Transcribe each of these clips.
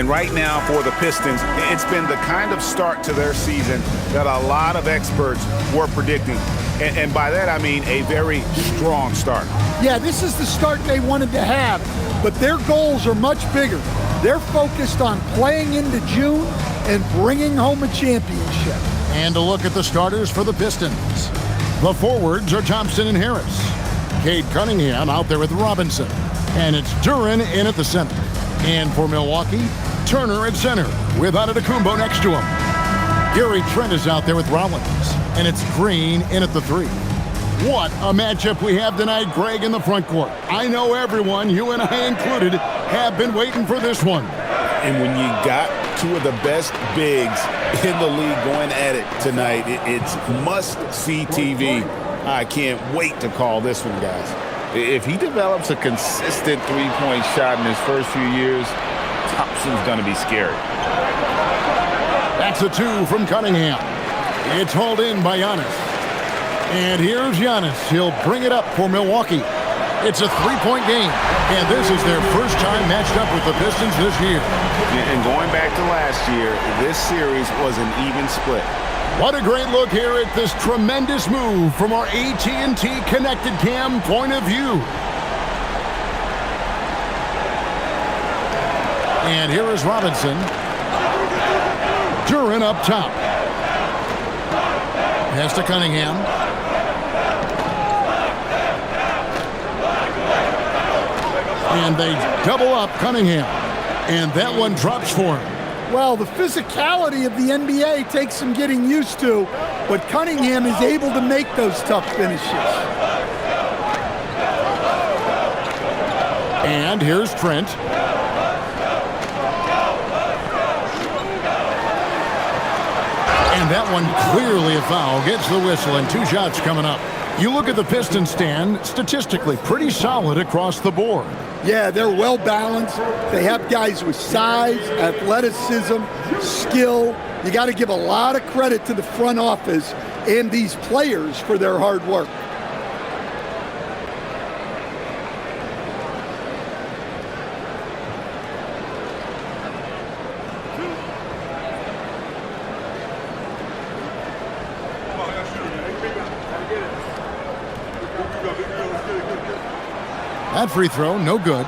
And right now for the Pistons, it's been the kind of start to their season that a lot of experts were predicting. And by that, I mean a very strong start. Yeah, this is the start they wanted to have, but their goals are much bigger. They're focused on playing into June and bringing home a championship. And a look at the starters for the Pistons. The forwards are Thompson and Harris. Cade Cunningham out there with Robinson. And it's Duren in at the center. And for Milwaukee, Turner at center with Antetokounmpo next to him. Gary Trent is out there with Rollins. And it's Green in at the 3. What a matchup we have tonight, Greg, in the front court. I know everyone, you and I included, have been waiting for this one. And when you got two of the best bigs in the league going at it tonight, it's must-see TV. I can't wait to call this one, guys. If he develops a consistent three-point shot in his first few years, Thompson's going to be scary. That's a 2 from Cunningham. It's hauled in by Giannis. And here's Giannis. He'll bring it up for Milwaukee. It's a three-point game, and this is their first time matched up with the Pistons this year. And going back to last year, this series was an even split. What a great look here at this tremendous move from our AT&T Connected Cam point of view. And here is Robinson. Duren up top. Pass to Cunningham. And they double up Cunningham. And that one drops for him. Well, the physicality of the NBA takes some getting used to, but Cunningham is able to make those tough finishes. And here's Trent. And that one clearly a foul. Gets the whistle and 2 shots coming up. You look at the Pistons stand, statistically pretty solid across the board. Yeah, they're well balanced. They have guys with size, athleticism, skill. You got to give a lot of credit to the front office and these players for their hard work. That free throw, no good.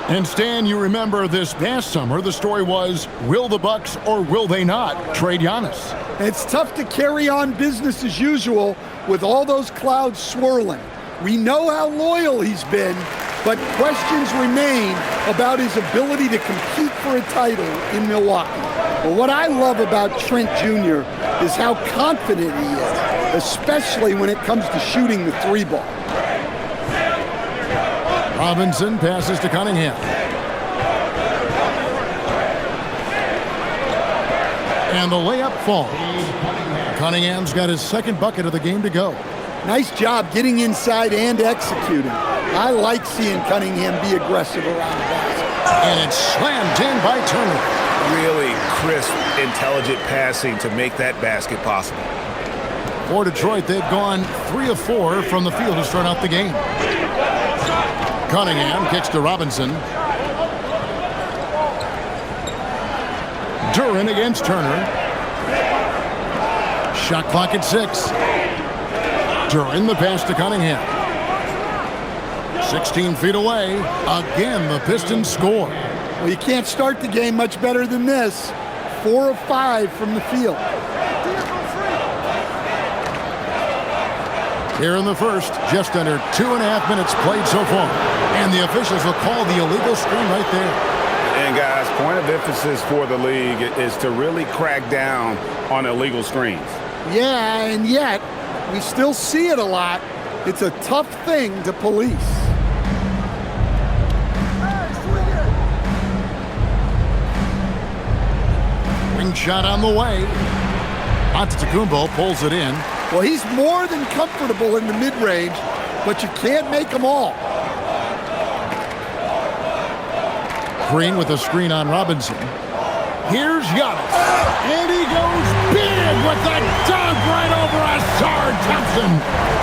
And Stan, you remember this past summer, the story was, will the Bucks or will they not trade Giannis? It's tough to carry on business as usual with all those clouds swirling. We know how loyal he's been, but questions remain about his ability to compete for a title in Milwaukee. But what I love about Trent Jr. is how confident he is, especially when it comes to shooting the 3-ball. Robinson passes to Cunningham. And the layup falls. Cunningham's got his second bucket of the game to go. Nice job getting inside and executing. I like seeing Cunningham be aggressive around the basket. And it's slammed in by Turner. Really crisp, intelligent passing to make that basket possible. For Detroit, they've gone 3 of 4 from the field to start out the game. Cunningham kicks to Robinson. Duren against Turner. Shot clock at 6. Duren the pass to Cunningham. 16 feet away. Again, the Pistons score. Well, you can't start the game much better than this. 4 of 5 from the field. Here in the first, just under 2.5 minutes played so far. And the officials will call the illegal screen right there. And guys, point of emphasis for the league is to really crack down on illegal screens. Yeah, and yet, we still see it a lot. It's a tough thing to police. Ring shot on the way. Antetokounmpo pulls it in. Well, he's more than comfortable in the mid-range, but you can't make them all. Green with a screen on Robinson. Here's Giannis. And he goes big with that dunk right over Asar Thompson.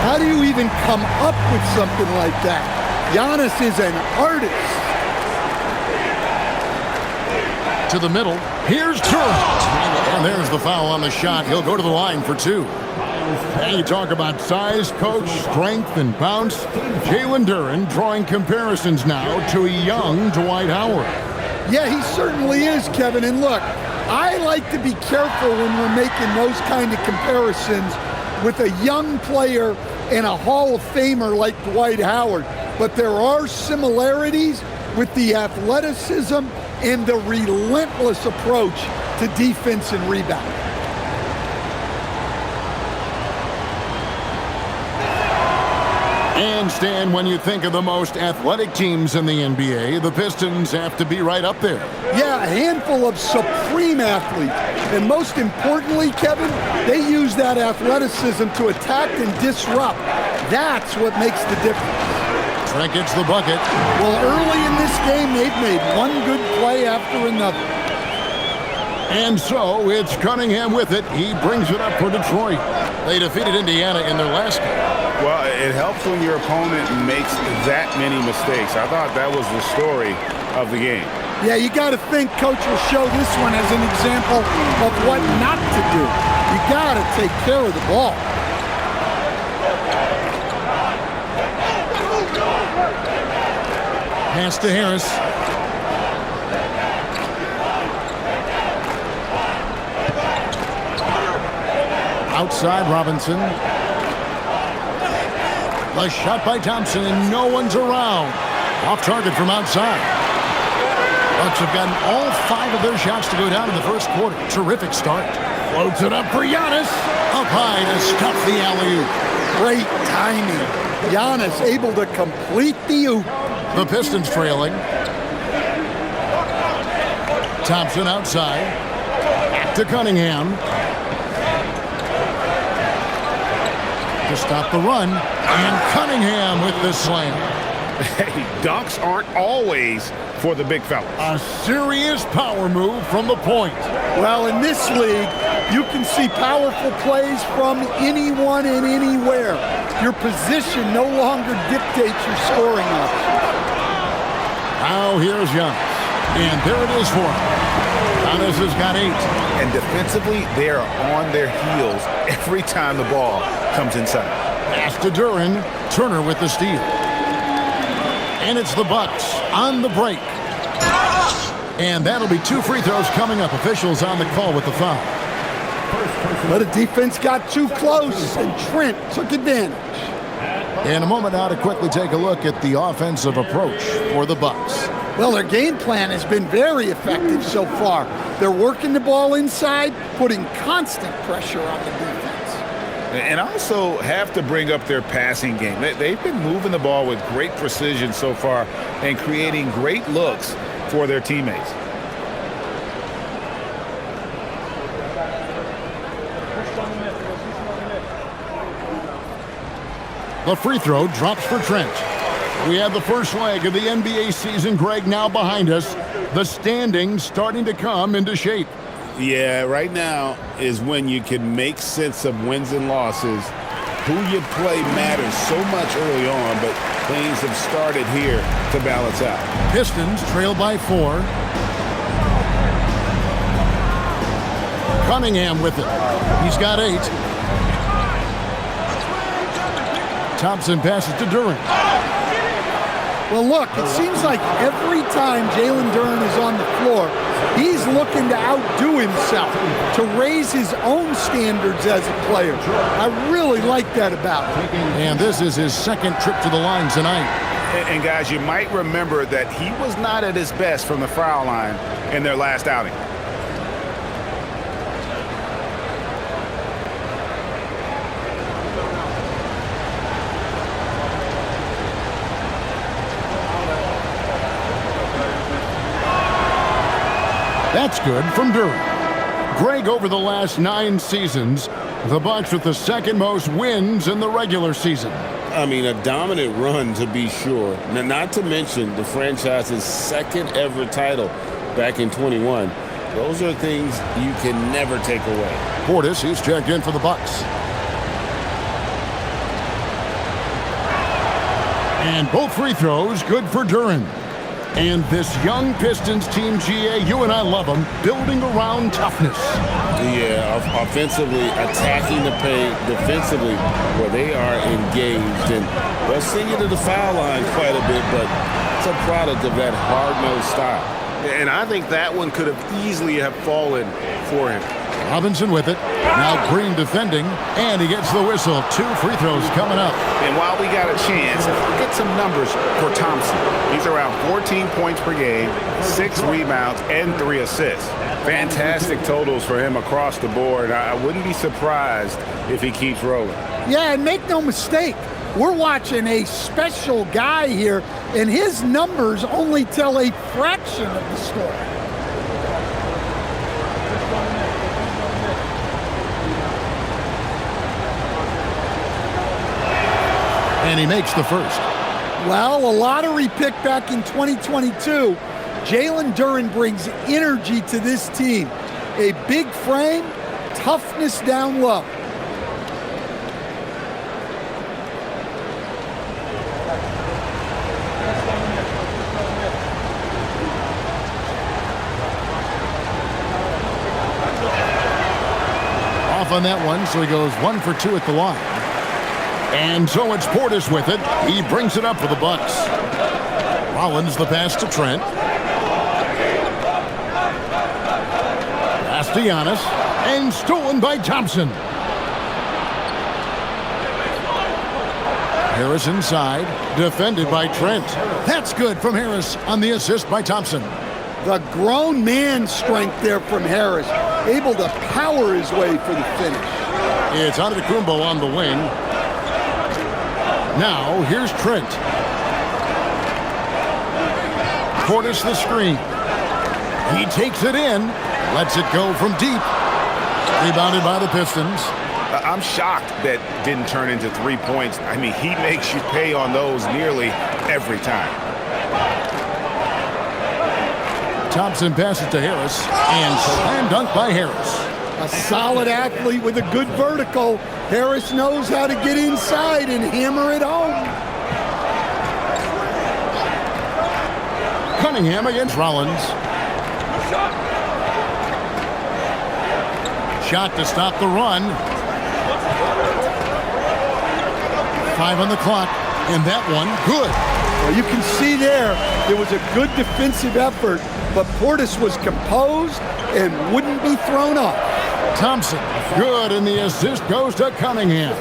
How do you even come up with something like that? Giannis is an artist. To the middle. Here's Duren. And there's the foul on the shot. He'll go to the line for 2. And you talk about size, coach, strength, and bounce. Jalen Duren drawing comparisons now to a young Dwight Howard. Yeah, he certainly is, Kevin. And look, I like to be careful when we're making those kind of comparisons with a young player and a Hall of Famer like Dwight Howard. But there are similarities with the athleticism and the relentless approach to defense and rebound. And Stan, when you think of the most athletic teams in the NBA, the Pistons have to be right up there. Yeah, a handful of supreme athletes. And most importantly, Kevin, they use that athleticism to attack and disrupt. That's what makes the difference. Trent gets the bucket. Well, early in this game, they've made one good play after another. And so it's Cunningham with it. He brings it up for Detroit. They defeated Indiana in their last game. Well, it helps when your opponent makes that many mistakes. I thought that was the story of the game. Yeah, you got to think coach will show this one as an example of what not to do. You got to take care of the ball. Pass to Harris. Outside Robinson. The shot by Thompson, and no one's around. Off target from outside. Bucks have gotten all 5 of their shots to go down in the first quarter. Terrific start. Floats it up for Giannis. Up high to stuff the alley-oop. Great timing. Giannis able to complete the oop. The Pistons trailing. Thompson outside. Back to Cunningham. To stop the run. And Cunningham with the slam. Hey, dunks aren't always for the big fella. A serious power move from the point. Well, in this league, you can see powerful plays from anyone and anywhere. Your position no longer dictates your scoring options. Now here's Giannis. And there it is for him. Giannis has got 8. And defensively, they are on their heels every time the ball comes inside. Pass to Duren. Turner with the steal. And it's the Bucks on the break. And that'll be 2 free throws coming up. Officials on the call with the foul. But the defense got too close, and Trent took advantage. In a moment now to quickly take a look at the offensive approach for the Bucks. Well, their game plan has been very effective so far. They're working the ball inside, putting constant pressure on the defense. And also have to bring up their passing game. They've been moving the ball with great precision so far and creating great looks for their teammates. The free throw drops for Trent. We have the first leg of the NBA season, Greg, now behind us. The standings starting to come into shape. Yeah, right now is when you can make sense of wins and losses. Who you play matters so much early on, but things have started here to balance out. Pistons trail by 4. Cunningham with it. He's got 8. Thompson passes to Duren. Well, look, it seems like every time Jalen Duren is on the floor, he's looking to outdo himself, to raise his own standards as a player. I really like that about him. And this is his second trip to the line tonight. And guys, you might remember that he was not at his best from the foul line in their last outing. That's good from Duren. Greg, over the last 9 seasons, the Bucks with the second most wins in the regular season. I mean, a dominant run to be sure. Now, not to mention the franchise's second ever title back in 21. Those are things you can never take away. Portis, he's checked in for the Bucks. And both free throws good for Duren. And this young Pistons team, GA, you and I love them, building around toughness. Yeah, offensively, attacking the paint, defensively, where they are engaged. And they'll send you to the foul line quite a bit, but it's a product of that hard-nosed style. And I think that one could have easily have fallen for him. Robinson with it. Now Green defending, and he gets the whistle. 2 free throws coming up. And while we got a chance, get some numbers for Thompson. He's around 14 points per game, 6 rebounds, and 3 assists. Fantastic totals for him across the board. I wouldn't be surprised if he keeps rolling. Yeah, and make no mistake, we're watching a special guy here, and his numbers only tell a fraction of the story. And he makes the first. Well, a lottery pick back in 2022. Jalen Duren brings energy to this team. A big frame, toughness down low. Off on that one, so he goes 1 for 2 at the line. And so it's Portis with it. He brings it up for the Bucks. Rollins the pass to Trent. Pass to Giannis. And stolen by Thompson. Harris inside. Defended by Trent. That's good from Harris on the assist by Thompson. The grown man strength there from Harris. Able to power his way for the finish. It's Antetokounmpo on the wing. Now, here's Trent. Portis the screen. He takes it in. Lets it go from deep. Rebounded by the Pistons. I'm shocked that didn't turn into 3 points. I mean, he makes you pay on those nearly every time. Thompson passes to Harris. And slam dunk by Harris. A solid athlete with a good vertical. Harris knows how to get inside and hammer it home. Cunningham against Rollins. Shot to stop the run. 5 on the clock. And that one, good. Well, you can see there was a good defensive effort, but Portis was composed and wouldn't be thrown off. Thompson, good, and the assist goes to Cunningham.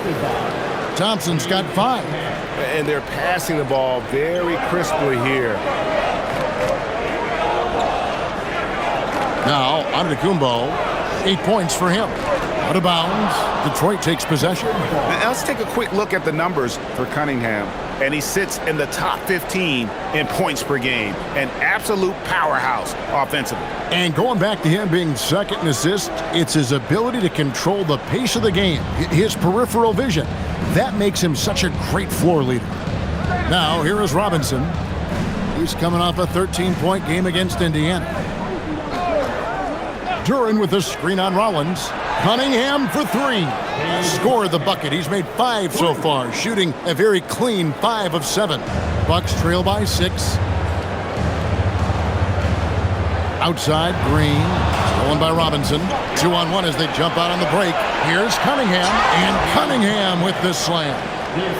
Thompson's got 5. And they're passing the ball very crisply here. Now, Antetokounmpo, 8 points for him. Out of bounds, Detroit takes possession. Now let's take a quick look at the numbers for Cunningham. And he sits in the top 15 in points per game. An absolute powerhouse offensively. And going back to him being second in assists, it's his ability to control the pace of the game, his peripheral vision. That makes him such a great floor leader. Now, here is Robinson. He's coming off a 13-point game against Indiana. Duren with a screen on Rollins. Cunningham for 3. Scored the bucket. He's made 5 so far, shooting a very clean 5 of 7. Bucks trail by 6. Outside, Green. Stolen by Robinson. 2-on-1 as they jump out on the break. Here's Cunningham, and Cunningham with the slam.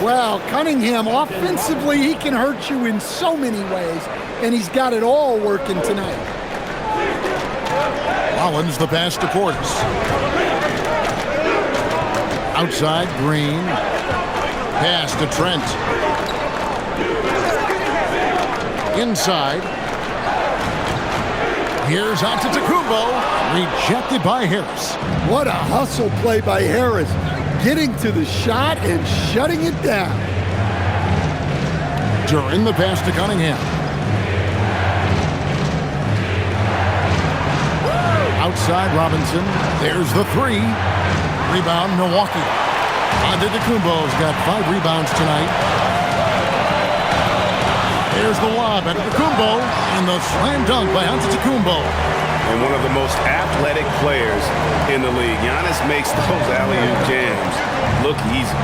Well, Cunningham, offensively, he can hurt you in so many ways, and he's got it all working tonight. Rollins the pass to Portis. Outside, Green. Pass to Trent. Inside. Here's Antetokounmpo. Rejected by Harris. What a hustle play by Harris. Getting to the shot and shutting it down. During the pass to Cunningham. Outside, Robinson. There's the 3. Rebound, Milwaukee. Antetokounmpo's got 5 rebounds tonight. There's the lob. Antetokounmpo and the slam dunk by Antetokounmpo. and one of the most athletic players in the league. Giannis makes those alley-oop jams look easy.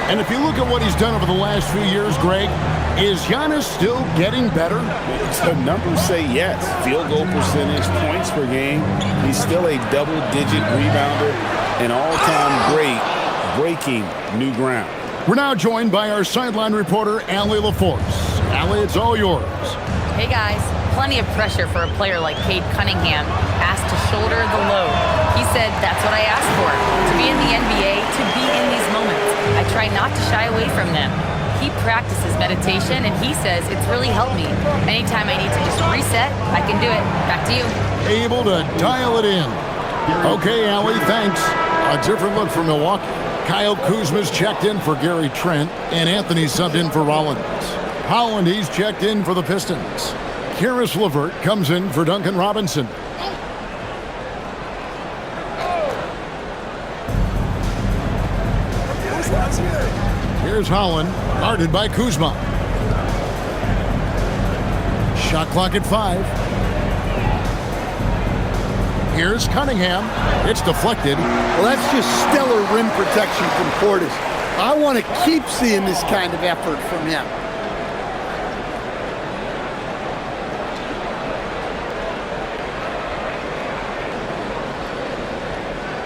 And if you look at what he's done over the last few years, Greg, is Giannis still getting better? The numbers say yes. Field goal percentage, points per game. He's still a double-digit rebounder, an all-time great, breaking new ground. We're now joined by our sideline reporter, Allie LaForce. Allie, it's all yours. Hey guys, plenty of pressure for a player like Cade Cunningham, asked to shoulder the load. He said, that's what I asked for, to be in the NBA, to be in these moments. I try not to shy away from them. He practices meditation, and he says it's really helped me. Anytime I need to just reset, I can do it. Back to you. Able to dial it in. Okay, Allie, thanks. A different look for Milwaukee. Kyle Kuzma's checked in for Gary Trent, and Anthony subbed in for Rollins. Holland, he's checked in for the Pistons. Karis LeVert comes in for Duncan Robinson. Here's Holland, guarded by Kuzma. Shot clock at 5. Here's Cunningham. It's deflected. Well, that's just stellar rim protection from Portis. I want to keep seeing this kind of effort from him.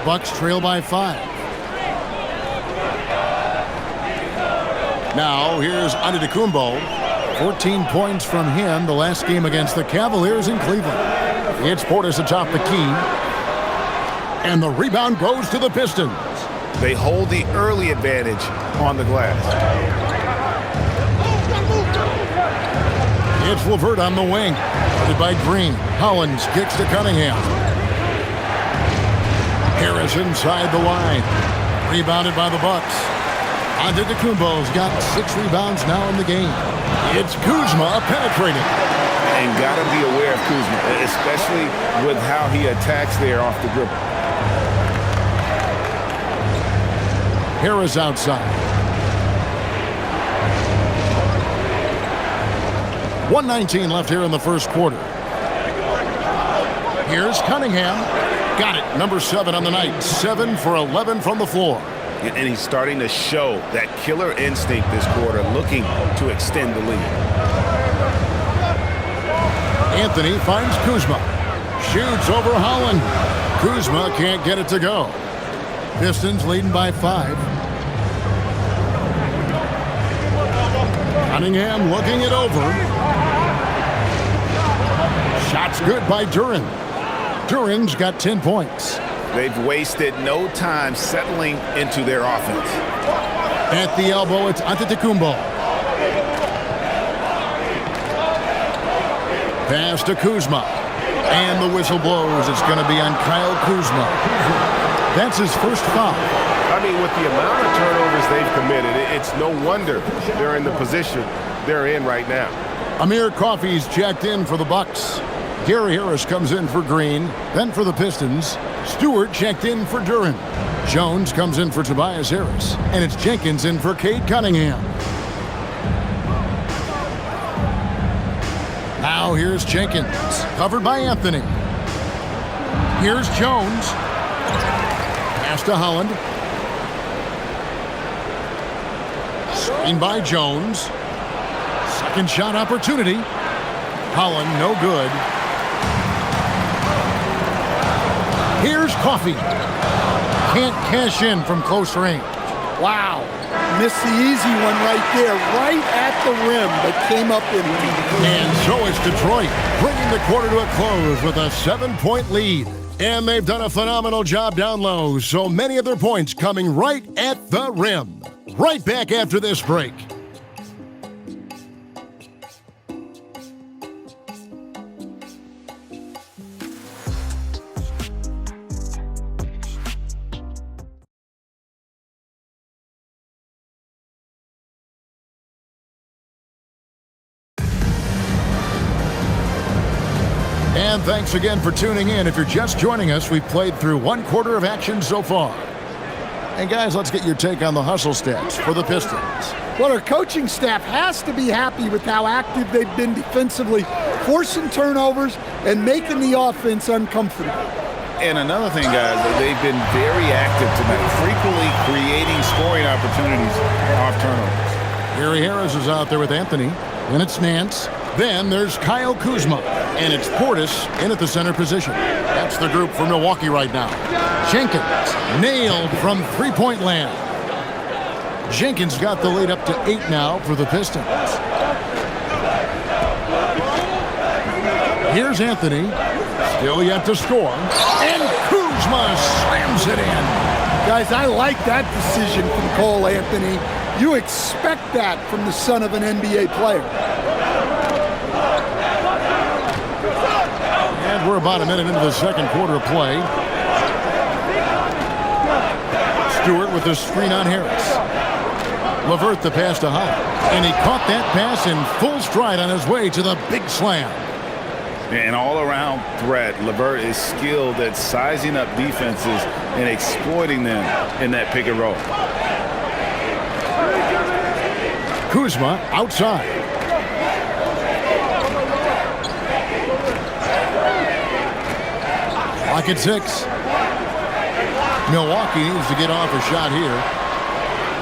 Bucks trail by 5. Now here's Antetokounmpo. 14 points from him the last game against the Cavaliers in Cleveland. It's Portis atop the key. And the rebound goes to the Pistons. They hold the early advantage on the glass. It's LeVert on the wing. Guarded by Green. Hollins kicks to Cunningham. Harris inside the line. Rebounded by the Bucks. Antetokounmpo's got 6 rebounds now in the game. It's Kuzma penetrating. And got to be aware of Kuzma, especially with how he attacks there off the dribble. Harris outside. 1:19 left here in the first quarter. Here's Cunningham. Got it. Number 7 on the night. 7 for 11 from the floor. And he's starting to show that killer instinct this quarter, looking to extend the lead. Anthony finds Kuzma. Shoots over Holland. Kuzma can't get it to go. Pistons leading by 5. Cunningham looking it over. Shots good by Duren. Duren's got 10 points. They've wasted no time settling into their offense. At the elbow, it's Antetokounmpo. Pass to Kuzma. And the whistle blows. It's going to be on Kyle Kuzma. That's his first foul. I mean, with the amount of turnovers they've committed, it's no wonder they're in the position they're in right now. Amir Coffey's checked in for the Bucks. Gary Harris comes in for Green. Then for the Pistons, Stewart checked in for Duren. Jones comes in for Tobias Harris. And it's Jenkins in for Cade Cunningham. Now here's Jenkins, covered by Anthony. Here's Jones. Pass to Holland. Screen by Jones. Second shot opportunity. Holland, no good. Here's Coffey. Can't cash in from close range. Wow. Missed the easy one right there, right at the rim, but came up empty. And so it's Detroit, bringing the quarter to a close with a 7-point lead. And they've done a phenomenal job down low, so many of their points coming right at the rim. Right back after this break. And thanks again for tuning in. If you're just joining us, we've played through 1 quarter of action so far. And guys, let's get your take on the hustle stats for the Pistons. Well, our coaching staff has to be happy with how active they've been defensively, forcing turnovers and making the offense uncomfortable. And another thing, guys, they've been very active tonight, frequently creating scoring opportunities off turnovers. Gary Harris is out there with Anthony. Then it's Nance. Then there's Kyle Kuzma. And it's Portis in at the center position. That's the group for Milwaukee right now. Jenkins nailed from three-point land. Jenkins got the lead up to 8 now for the Pistons. Here's Anthony. Still yet to score. And Kuzma slams it in. Guys, I like that decision from Cole Anthony. You expect that from the son of an NBA player. And we're about a minute into the second quarter of play. Stewart with the screen on Harris. LeVert the pass to Holland. And he caught that pass in full stride on his way to the big slam. An all-around threat. LeVert is skilled at sizing up defenses and exploiting them in that pick and roll. Kuzma outside. Clock at 6. Milwaukee needs to get off a shot here.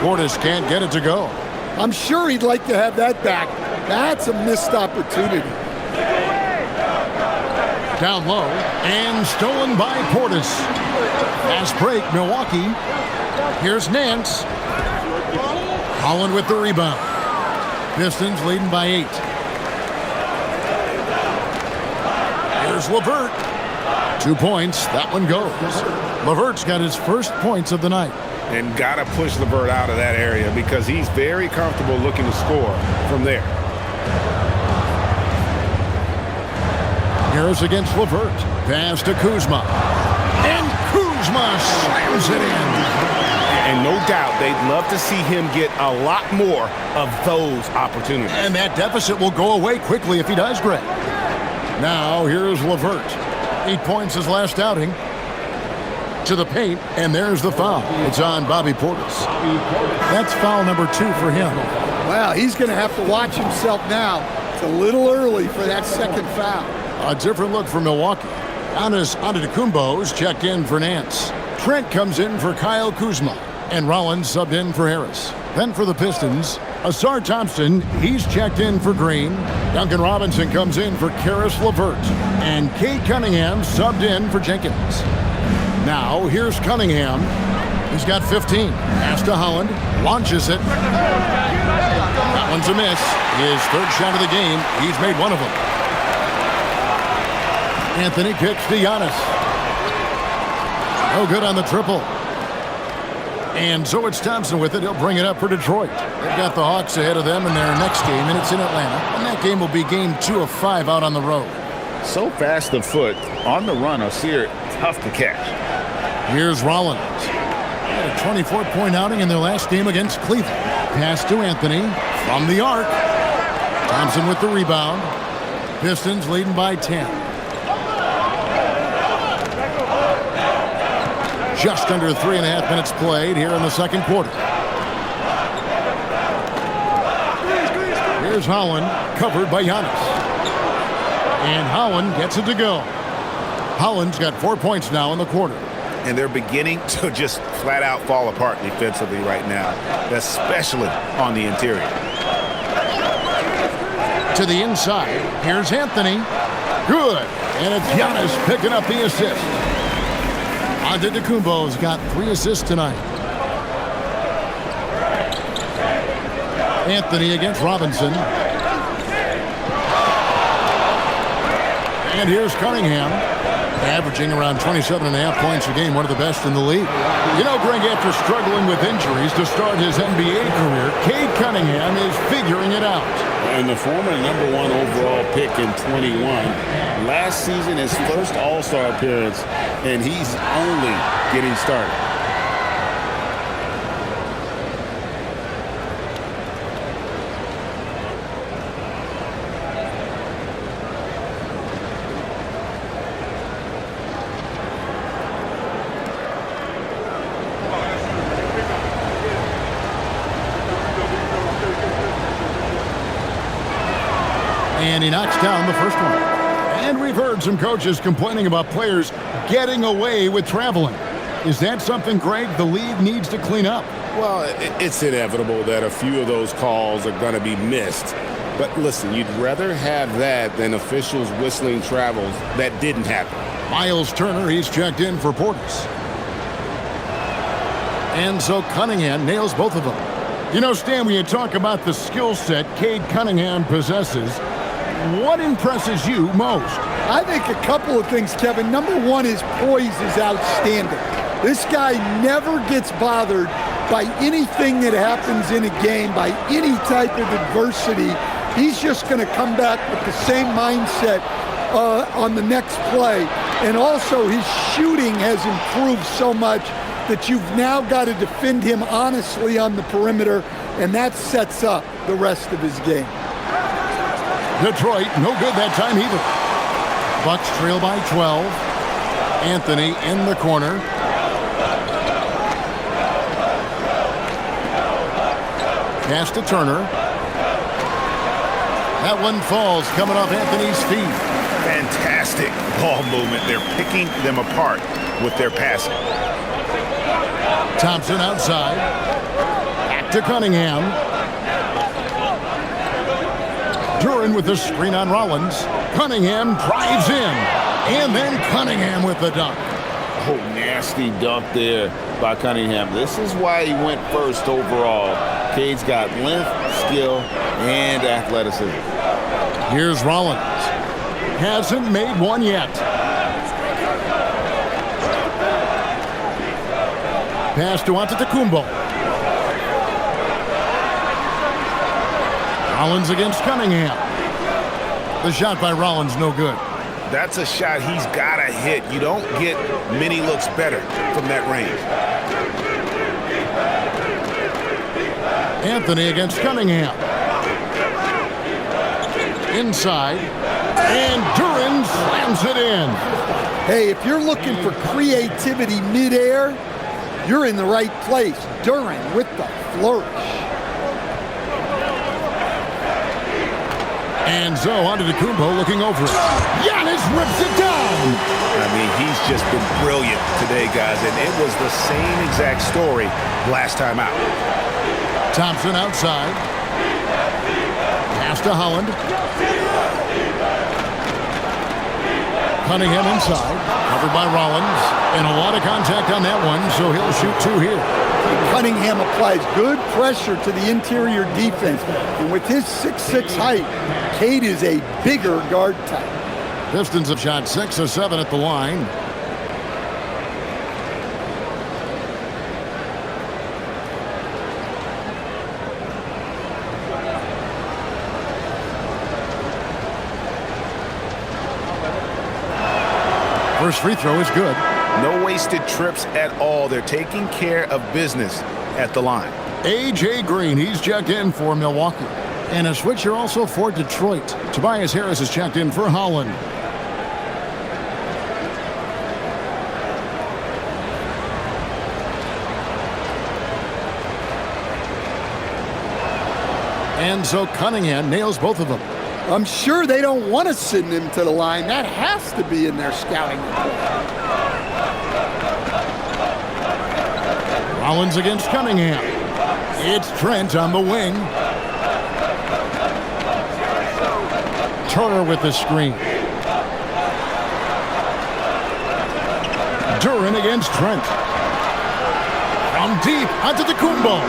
Portis can't get it to go. I'm sure he'd like to have that back. That's a missed opportunity. Down low and stolen by Portis. Fast break, Milwaukee. Here's Nance. Holland with the rebound. Pistons leading by 8. Here's LeVert. 2 points. That one goes. LeVert's got his first points of the night. And got to push LeVert out of that area because he's very comfortable looking to score from there. Harris against LeVert. Pass to Kuzma. And Kuzma slams it in. And no doubt they'd love to see him get a lot more of those opportunities. And that deficit will go away quickly if he does, Greg. Now here's LeVert. 8 points his last outing. To the paint, and there's the foul. It's on Bobby Portis. That's foul number 2 for him. Well, he's going to have to watch himself now. It's a little early for that second foul. A different look for Milwaukee. Giannis Antetokounmpo's checked in for Nance. Trent comes in for Kyle Kuzma. And Rollins subbed in for Harris. Then for the Pistons, Asar Thompson, he's checked in for Green. Duncan Robinson comes in for Karis LeVert. And Cade Cunningham subbed in for Jenkins. Now, here's Cunningham. He's got 15. Pass to Holland. Launches it. That one's a miss. His third shot of the game. He's made one of them. Anthony kicks to Giannis. No good on the triple. And so it's Thompson with it. He'll bring it up for Detroit. They've got the Hawks ahead of them in their next game, and it's in Atlanta. And that game will be game 2 of 5 out on the road. So fast of foot on the run, Asir, tough to catch. Here's Rollins. Had a 24-point outing in their last game against Cleveland. Pass to Anthony from the arc. Thompson with the rebound. Pistons leading by 10. Just under 3.5 minutes played here in the second quarter. Here's Holland, covered by Giannis. And Holland gets it to go. Holland's got 4 points now in the quarter. And they're beginning to just flat out fall apart defensively right now, especially on the interior. To the inside, here's Anthony. Good. And it's Giannis picking up the assist. Antetokounmpo's got 3 assists tonight. Anthony against Robinson. And here's Cunningham, averaging around 27.5 points a game, one of the best in the league. You know, Greg, after struggling with injuries to start his NBA career, Cade Cunningham is figuring it out. And the former number 1 overall pick in 21. Last season, his first All-Star appearance, and he's only getting started. And he knocks down the first one. And we've heard some coaches complaining about players getting away with traveling. Is that something, Greg, the league needs to clean up? Well, it's inevitable that a few of those calls are going to be missed. But listen, you'd rather have that than officials whistling travels that didn't happen. Miles Turner, he's checked in for Portis. And so Cunningham nails both of them. You know, Stan, when you talk about the skill set Cade Cunningham possesses, what impresses you most? I think a couple of things, Kevin. Number one, his poise is outstanding. This guy never gets bothered by anything that happens in a game, by any type of adversity. He's just going to come back with the same mindset on the next play. And also, his shooting has improved so much that you've now got to defend him honestly on the perimeter, and that sets up the rest of his game. Detroit, no good that time either. Bucks trail by 12. Anthony in the corner. Pass to Turner. That one falls, coming off Anthony's feet. Fantastic ball movement. They're picking them apart with their passing. Thompson outside. Back to Cunningham. Duran with the screen on Rollins. Cunningham drives in. And then Cunningham with the dunk. Oh, nasty dunk there by Cunningham. This is why he went first overall. Cade's got length, skill, and athleticism. Here's Rollins. Hasn't made one yet. Pass to Antetokounmpo. Rollins against Cunningham. The shot by Rollins, no good. That's a shot he's got to hit. You don't get many looks better from that range. Anthony against Cunningham. Inside. And Duran slams it in. Hey, if you're looking for creativity midair, you're in the right place. Duran with the flourish. And so Antetokounmpo looking over it. Giannis rips it down. I mean, he's just been brilliant today, guys, and it was the same exact story last time out. Thompson outside. Pass to Holland. Cunningham inside. Covered by Rollins. And a lot of contact on that one, so he'll shoot two here. Cunningham applies good pressure to the interior defense. And with his 6'6" height, Cade is a bigger guard type. Pistons have shot 6 of 7 at the line. First free throw is good. No wasted trips at all. They're taking care of business at the line. A.J. Green, he's checked in for Milwaukee. And a switcher also for Detroit. Tobias Harris is checked in for Holland. And so Cunningham nails both of them. I'm sure they don't want to send him to the line. That has to be in their scouting report. Rollins against Cunningham. It's Trent on the wing. Turner with the screen. Duran against Trent. From deep Antetokounmpo.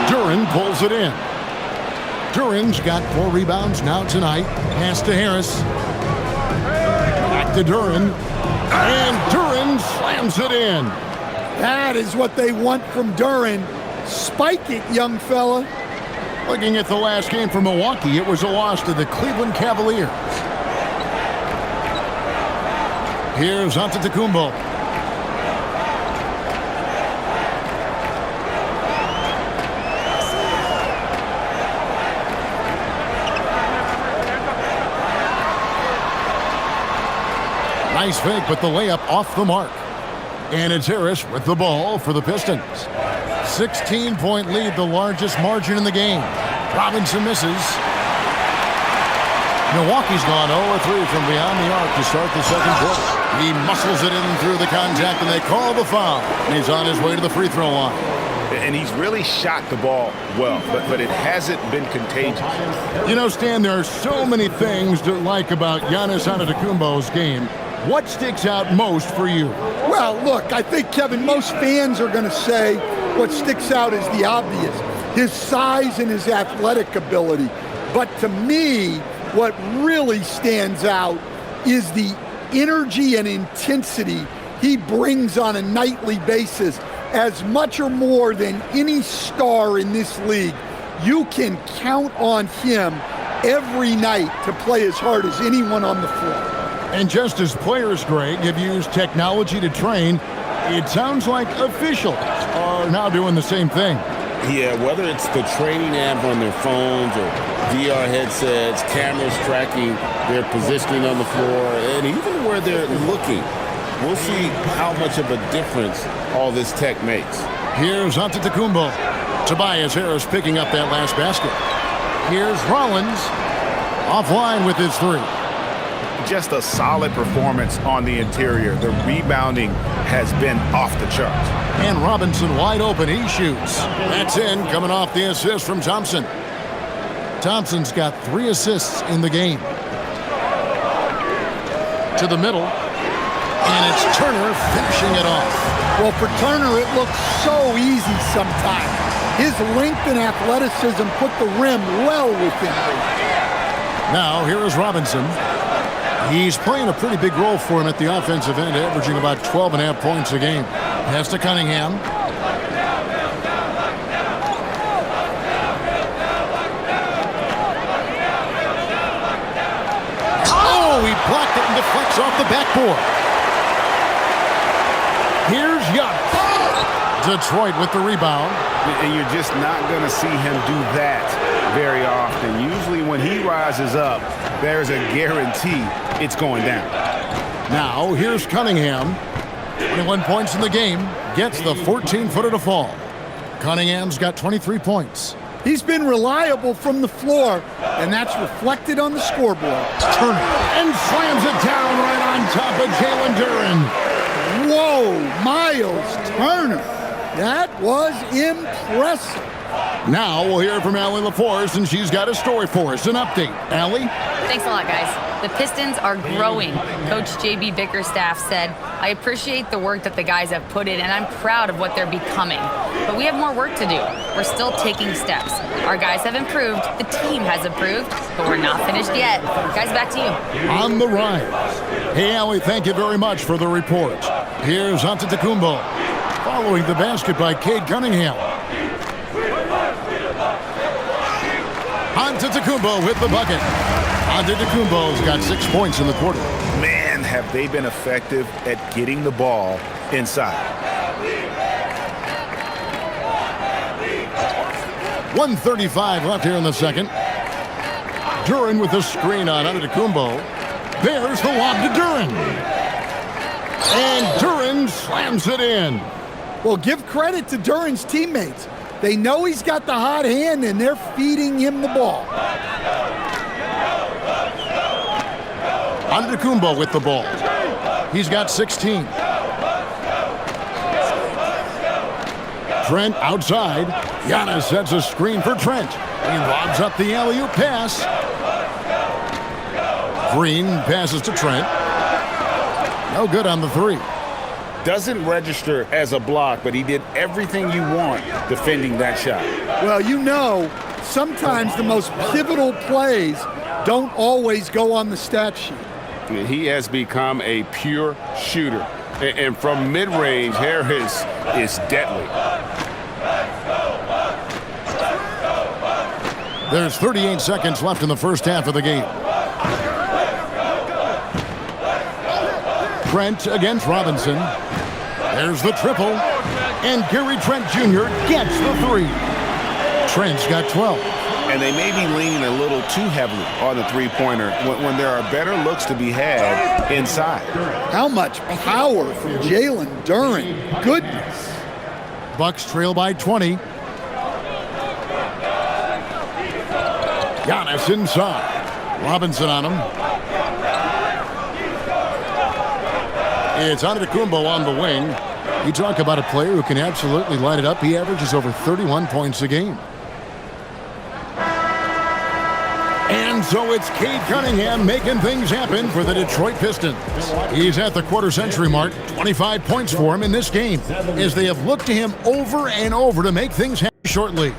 Duran pulls it in. Duran's got 4 rebounds now tonight. Pass to Harris. Back to Duran. And Duran slams it in. That is what they want from Duran. Spike it, young fella. Looking at the last game for Milwaukee, it was a loss to the Cleveland Cavaliers. Here's Antetokounmpo. Nice fake, but the layup off the mark. And it's Harris with the ball for the Pistons. 16-point lead, the largest margin in the game. Robinson misses. Milwaukee's gone 0-3 from beyond the arc to start the second quarter. He muscles it in through the contact, and they call the foul. He's on his way to the free throw line. And he's really shot the ball well, but it hasn't been contagious. You know, Stan, there are so many things to like about Giannis Antetokounmpo's game. What sticks out most for you? Well, look, I think, Kevin, most fans are going to say what sticks out is the obvious, his size and his athletic ability. But to me, what really stands out is the energy and intensity he brings on a nightly basis, as much or more than any star in this league. You can count on him every night to play as hard as anyone on the floor. And just as players, Greg, have used technology to train, it sounds like officials are now doing the same thing. Yeah, whether it's the training app on their phones or VR headsets, cameras tracking their positioning on the floor, and even where they're looking, we'll see how much of a difference all this tech makes. Here's Antetokounmpo. Tobias Harris picking up that last basket. Here's Rollins offline with his three. Just a solid performance on the interior. The rebounding has been off the charts. And Robinson wide open. He shoots. That's in, coming off the assist from Thompson. Thompson's got 3 assists in the game. To the middle. And it's Turner finishing it off. Well, for Turner, it looks so easy sometimes. His length and athleticism put the rim well within reach. Now, here is Robinson. He's playing a pretty big role for him at the offensive end, averaging about 12.5 points a game. Pass to Cunningham. Oh, he blocked it and deflects off the backboard. Here's Young. Detroit with the rebound. And you're just not going to see him do that very often. Usually when he rises up, there's a guarantee it's going down. Now, here's Cunningham. 21 points in the game. Gets the 14-footer to fall. Cunningham's got 23 points. He's been reliable from the floor, and that's reflected on the scoreboard. Turner. And slams it down right on top of Jalen Duren. Whoa, Miles Turner. That was impressive. Now we'll hear from Allie LaForce, and she's got a story for us. An update. Allie? Thanks a lot, guys. The Pistons are growing. Coach J.B. Bickerstaff said, I appreciate the work that the guys have put in, and I'm proud of what they're becoming. But we have more work to do. We're still taking steps. Our guys have improved. The team has improved, but we're not finished yet. Guys, back to you. On the rise. Hey, Allie, thank you very much for the report. Here's Antetokounmpo. Following the basket by Cade Cunningham. Antetokounmpo with the bucket. Antetokounmpo's got 6 points in the quarter. Man, have they been effective at getting the ball inside. 1:35 left here in the second. Duren with the screen on Antetokounmpo. There's the lob to Duren. And Duren slams it in. Well, give credit to Duren's teammates. They know he's got the hot hand, and they're feeding him the ball. Antetokounmpo with the ball. He's got 16. Trent outside. Giannis sets a screen for Trent. He lobs up the alley-oop pass. Green passes to Trent. No good on the three. Doesn't register as a block, but he did everything you want defending that shot. Well, you know, sometimes the most pivotal plays don't always go on the stat sheet. He has become a pure shooter. And from mid-range, Harris is deadly. There's 38 seconds left in the first half of the game. Trent against Robinson. There's the triple. And Gary Trent Jr. gets the three. Trent's got 12. And they may be leaning a little too heavily on the three-pointer when there are better looks to be had inside. How much power from Jalen Duren. Goodness. Bucks trail by 20. Giannis inside. Robinson on him. It's Antetokounmpo on the wing. You talk about a player who can absolutely light it up. He averages over 31 points a game. And so it's Cade Cunningham making things happen for the Detroit Pistons. He's at the quarter-century mark. 25 points for him in this game as they have looked to him over and over to make things happen shortly.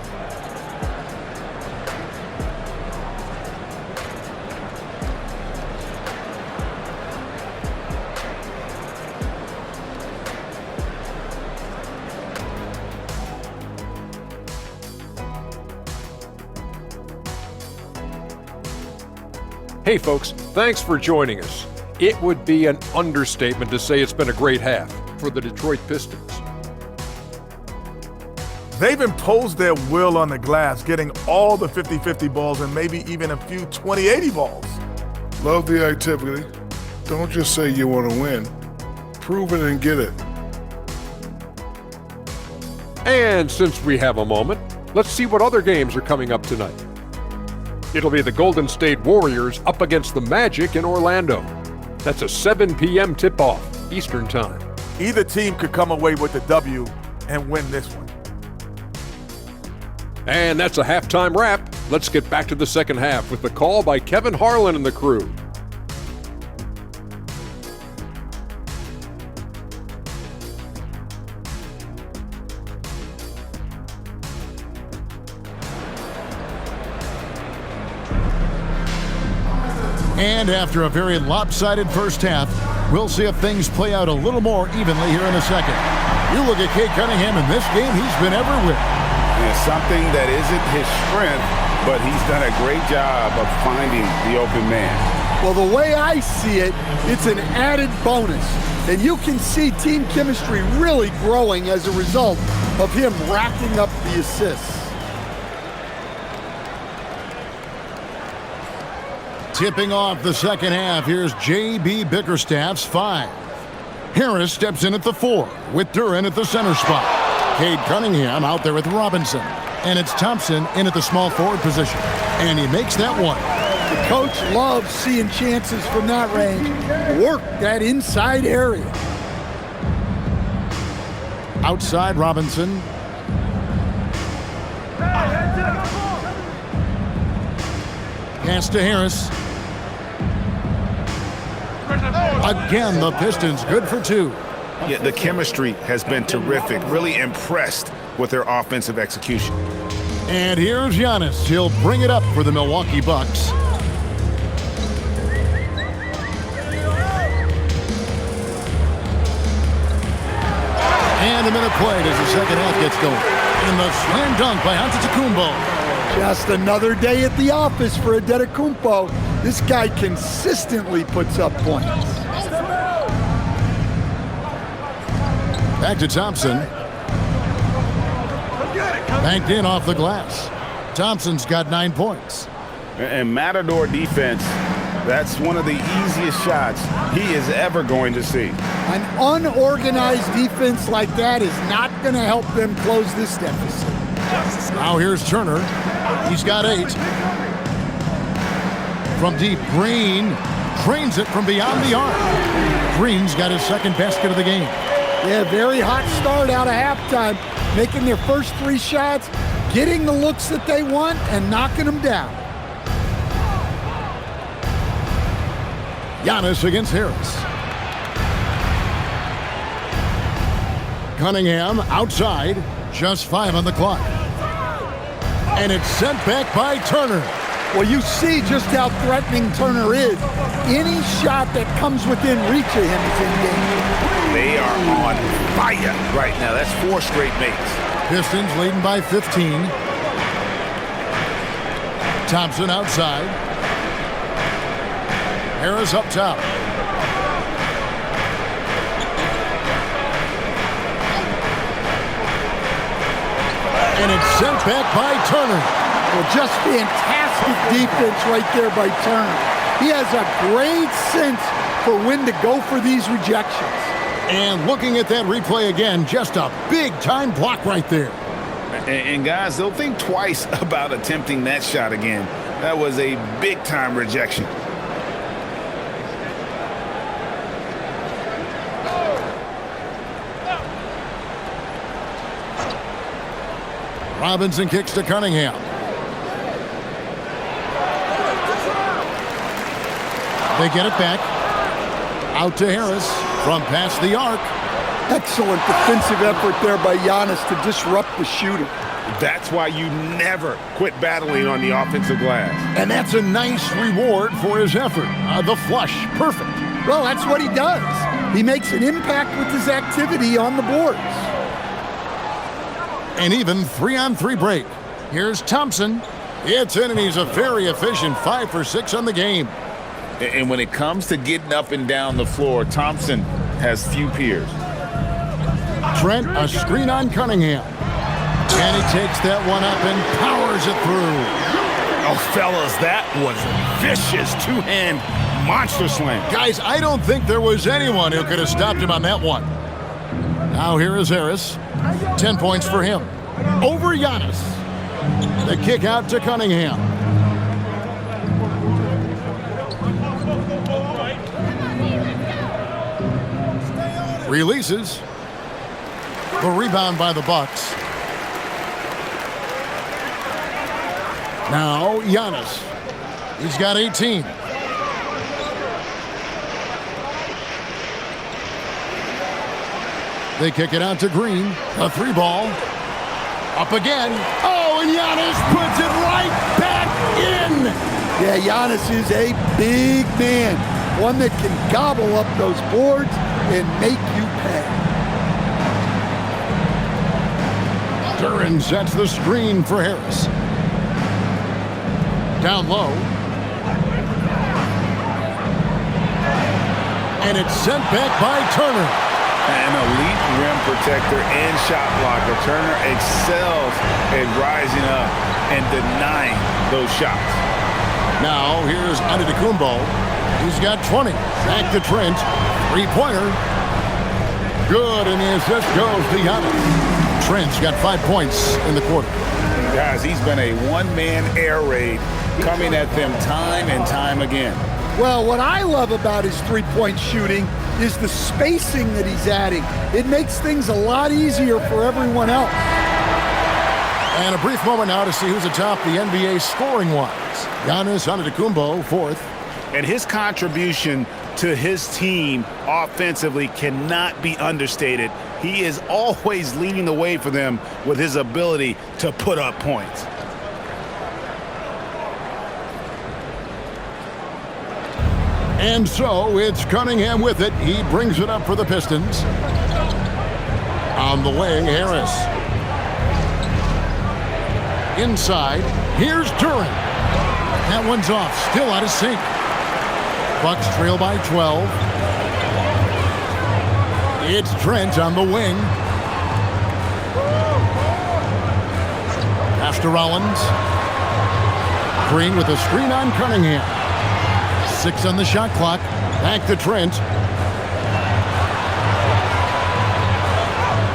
Hey folks, thanks for joining us. It would be an understatement to say it's been a great half for the Detroit Pistons. They've imposed their will on the glass, getting all the 50-50 balls and maybe even a few 20-80 balls. Love the activity. Don't just say you want to win. Prove it and get it. And since we have a moment, let's see what other games are coming up tonight. It'll be the Golden State Warriors up against the Magic in Orlando. That's a 7 p.m. tip-off Eastern Time. Either team could come away with the W and win this one. And that's a halftime wrap. Let's get back to the second half with the call by Kevin Harlan and the crew. And after a very lopsided first half, we'll see if things play out a little more evenly here in a second. You look at Cade Cunningham in this game, he's been everywhere. It's something that isn't his strength, but he's done a great job of finding the open man. Well, the way I see it, it's an added bonus. And you can see team chemistry really growing as a result of him racking up the assists. Tipping off the second half, here's J.B. Bickerstaff's 5. Harris steps in at the 4 with Duren at the center spot. Cade Cunningham out there with Robinson. And it's Thompson in at the small forward position. And he makes that one. The coach loves seeing chances from that range. Work that inside area. Outside Robinson. Pass to Harris. Again, the Pistons good for 2. Yeah, the chemistry has been terrific. Really impressed with their offensive execution. And here's Giannis. He'll bring it up for the Milwaukee Bucks. And a minute played as the second half gets going. And the slam dunk by Antetokounmpo. Just another day at the office for Antetokounmpo. This guy consistently puts up points. Back to Thompson. Banked in off the glass. Thompson's got 9 points. And Matador defense, that's one of the easiest shots he is ever going to see. An unorganized defense like that is not going to help them close this deficit. Now here's Turner. He's got 8. From deep, Green drains it from beyond the arc. Green's got his second basket of the game. Yeah, very hot start out of halftime, making their first 3 shots, getting the looks that they want, and knocking them down. Giannis against Harris. Cunningham outside, just 5 on the clock. And it's sent back by Turner. Well, you see just how threatening Turner is. Any shot that comes within reach of him is in danger. They are on fire right now. That's 4 straight makes. Pistons leading by 15. Thompson outside. Harris up top. And it's sent back by Turner. Well, just fantastic defense right there by Turner. He has a great sense for when to go for these rejections. And looking at that replay again, just a big-time block right there. And guys, they'll think twice about attempting that shot again. That was a big-time rejection. Robinson kicks to Cunningham. They get it back. Out to Harris from past the arc. Excellent defensive effort there by Giannis to disrupt the shooter. That's why you never quit battling on the offensive glass. And that's a nice reward for his effort. The flush, perfect. Well, that's what he does. He makes an impact with his activity on the boards. An even 3-on-3 break. Here's Thompson. It's in, and he's a very efficient 5 for 6 on the game. And when it comes to getting up and down the floor, Thompson has few peers. Trent, a screen on Cunningham. And he takes that one up and powers it through. Oh, fellas, that was a vicious two-hand monster slam. Guys, I don't think there was anyone who could have stopped him on that one. Now here is Harris. 10 points for him. Over Giannis. The kick out to Cunningham. Releases. The rebound by the Bucks. Now Giannis. He's got 18. They kick it out to Green. A 3-ball. Up again. Oh, and Giannis puts it right back in. Yeah, Giannis is a big man. One that can gobble up those boards and make you pay. Duran sets the screen for Harris. Down low. And it's sent back by Turner. An elite rim protector and shot blocker. Turner excels at rising up and denying those shots. Now here's Antetokounmpo. He's got 20. Back to Trent. 3-pointer. Good, and the assist goes to Giannis. Trent's got 5 points in the quarter. Guys, he's been a one-man air raid coming at them time and time again. Well, what I love about his three-point shooting is the spacing that he's adding. It makes things a lot easier for everyone else. And a brief moment now to see who's atop the NBA scoring-wise. Giannis Antetokounmpo, 4th. And his contribution to his team offensively cannot be understated. He is always leading the way for them with his ability to put up points. And so it's Cunningham with it. He brings it up for the Pistons. On the wing, Harris. Inside, here's Duran. That one's off, still out of sync. Bucks trail by 12. It's Trent on the wing. Pass to Rollins. Green with a screen on Cunningham. 6 on the shot clock. Back to Trent.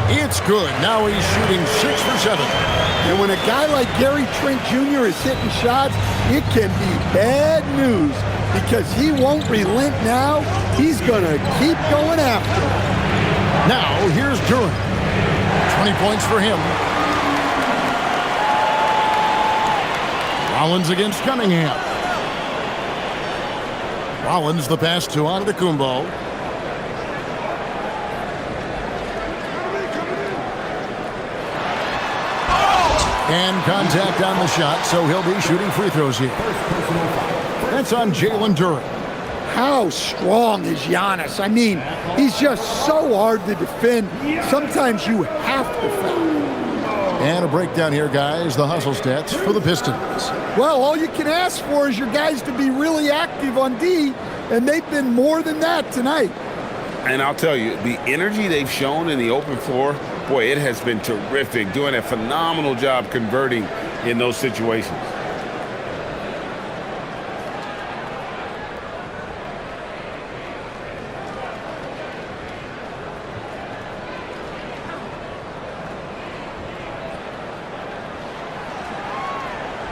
It's good. Now he's shooting 6 for 7. And when a guy like Gary Trent Jr. is hitting shots, it can be bad news because he won't relent now. He's going to keep going after it. Now here's Duran. 20 points for him. Rollins against Cunningham. Rollins the pass to Antetokounmpo. And contact on the shot, so he'll be shooting free throws here. That's on Jalen Duran. How strong is Giannis? I mean, he's just so hard to defend. Sometimes you have to foul. And a breakdown here, guys. The hustle stats for the Pistons. Well, all you can ask for is your guys to be really active on D, and they've been more than that tonight. And I'll tell you, the energy they've shown in the open floor, boy, it has been terrific, doing a phenomenal job converting in those situations.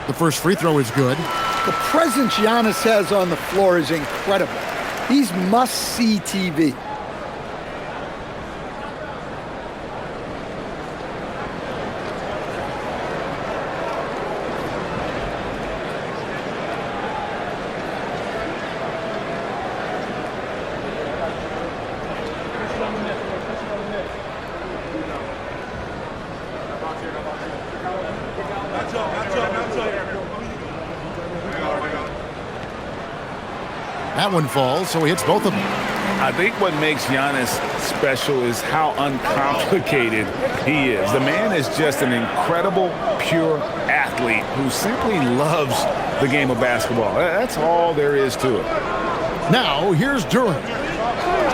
The first free throw is good. The presence Giannis has on the floor is incredible. He's must-see TV. That one falls, so he hits both of them. I think what makes Giannis special is how uncomplicated he is. The man is just an incredible, pure athlete who simply loves the game of basketball. That's all there is to it. Now, here's Durant.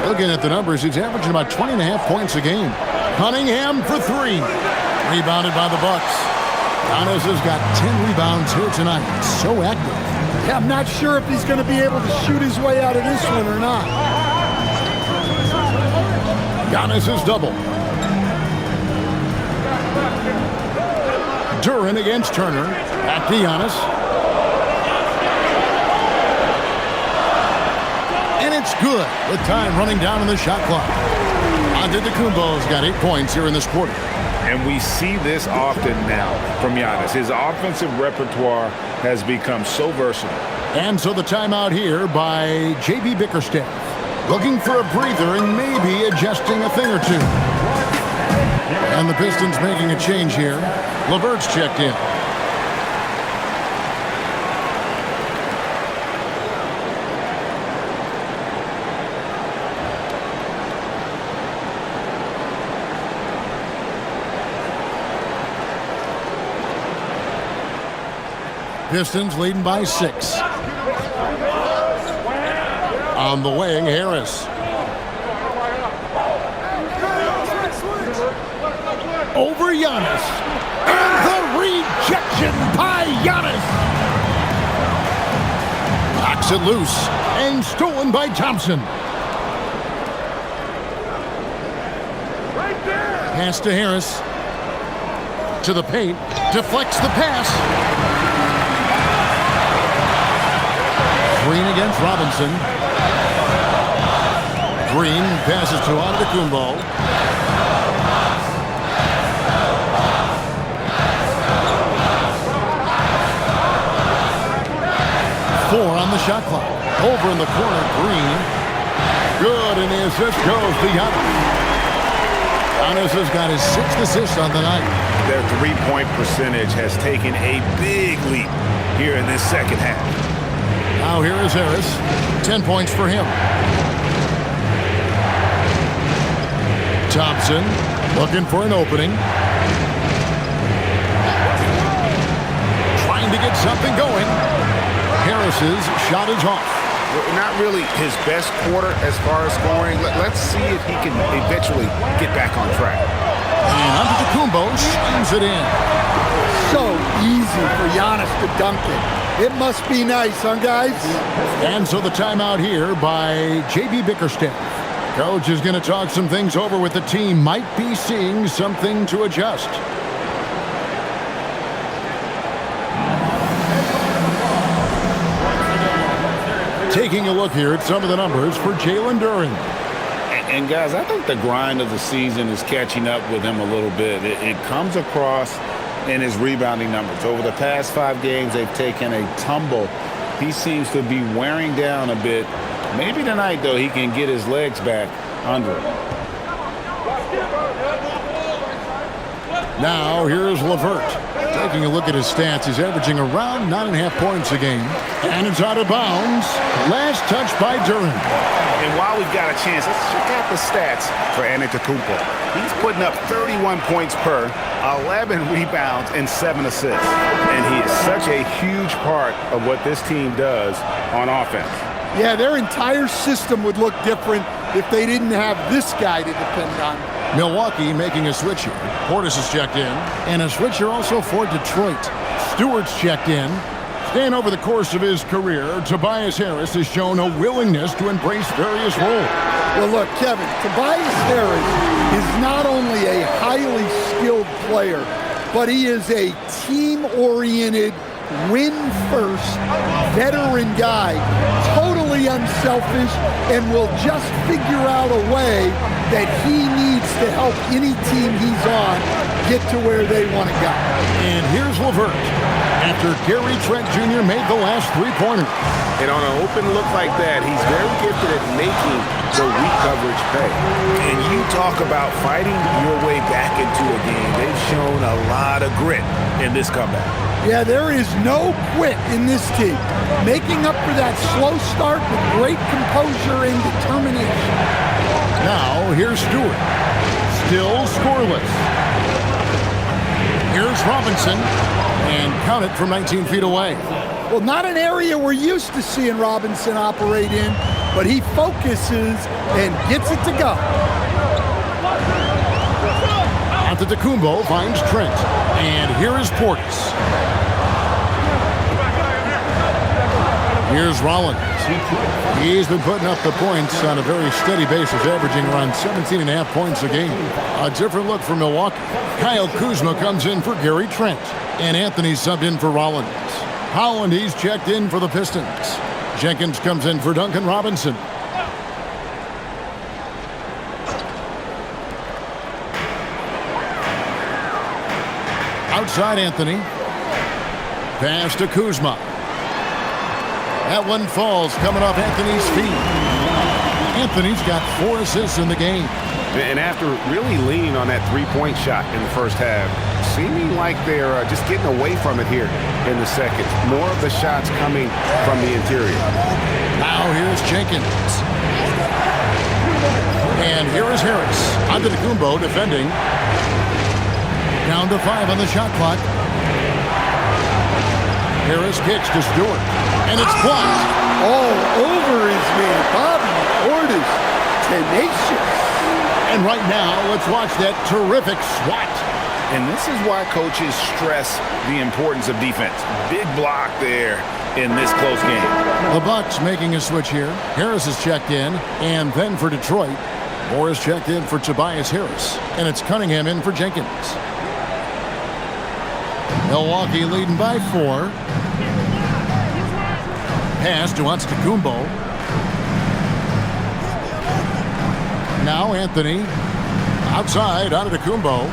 Looking at the numbers, he's averaging about 20.5 points a game. Cunningham for three. Rebounded by the Bucks. Giannis has got 10 rebounds here tonight. So active. Yeah, I'm not sure if he's going to be able to shoot his way out of this one or not. Giannis is double. Durant against Turner. Back to Giannis. And it's good with time running down on the shot clock. Antetokounmpo's got 8 points here in this quarter. And we see this often now from Giannis. His offensive repertoire has become so versatile. And so the timeout here by J.B. Bickerstaff. Looking for a breather and maybe adjusting a thing or two. And the Pistons making a change here. LeVert's checked in. Pistons leading by 6. On the wing, Harris. Over Giannis. And the rejection by Giannis. Knocks it loose and stolen by Thompson. Pass to Harris. To the paint. Deflects the pass. Green against Robinson. Green passes to Antetokounmpo. Four on the shot clock. Over in the corner, Green. Good, and the assist goes to Giannis. Giannis has got his 6th assist on the night. Their three-point percentage has taken a big leap here in this second half. Now here is Harris. 10 points for him. Thompson looking for an opening. Trying to get something going. Harris's shot is off. Not really his best quarter as far as scoring. Let's see if he can eventually get back on track. And Antetokounmpo shines it in. So easy for Giannis to dunk it. It must be nice, huh, guys? And so the timeout here by J.B. Bickerstaff. Coach is going to talk some things over with the team. Might be seeing something to adjust. Taking a look here at some of the numbers for Jalen Duren. And guys, I think the grind of the season is catching up with him a little bit. It comes across in his rebounding numbers. Over the past 5 games, they've taken a tumble. He seems to be wearing down a bit. Maybe tonight, though, he can get his legs back under it. Now, here's LeVert. Taking a look at his stats, he's averaging around 9.5 points a game. And it's out of bounds. Last touch by Duren. And while we've got a chance, let's check out the stats for Antetokounmpo. He's putting up 31 points per, 11 rebounds, and 7 assists. And he is such a huge part of what this team does on offense. Yeah, their entire system would look different if they didn't have this guy to depend on. Milwaukee making a switch here. Portis has checked in. And a switch here also for Detroit. Stewart's checked in. And over the course of his career, Tobias Harris has shown a willingness to embrace various roles. Well, look, Kevin, Tobias Harris is not only a highly skilled player, but he is a team-oriented, win-first, veteran guy, totally unselfish, and will just figure out a way that he needs to help any team he's on get to where they want to go. And here's LeVert after Gary Trent Jr. made the last three-pointer. And on an open look like that, he's very gifted at making the weak coverage pay. And you talk about fighting your way back into a game. They've shown a lot of grit in this comeback. Yeah, there is no quit in this team. Making up for that slow start with great composure and determination. Now, here's Stewart. Still scoreless. Here's Robinson. And count it from 19 feet away. Well, not an area we're used to seeing Robinson operate in, but he focuses and gets it to go. Antetokounmpo finds Trent. And here is Portis. Here's Rollins. He's been putting up the points on a very steady basis, averaging around 17.5 points a game. A different look for Milwaukee. Kyle Kuzma comes in for Gary Trent. And Anthony subbed in for Rollins. Holland, he's checked in for the Pistons. Jenkins comes in for Duncan Robinson. Outside Anthony. Pass to Kuzma. That one falls coming off Anthony's feet. Anthony's got 4 assists in the game. And after really leaning on that three-point shot in the first half, seeming like they're just getting away from it here in the second. More of the shots coming from the interior. Now here's Jenkins. And here is Harris. Antetokounmpo defending. Down to 5 on the shot clock. Harris kicks to Stewart. And it's blocked. All over his man. Bobby Portis. Tenacious. And right now, let's watch that terrific swat. And this is why coaches stress the importance of defense. Big block there in this close game. The Bucks making a switch here. Harris is checked in. And then for Detroit, Morris checked in for Tobias Harris. And it's Cunningham in for Jenkins. Milwaukee leading by 4. Pass to Antetokounmpo. Now Anthony. Outside, Antetokounmpo.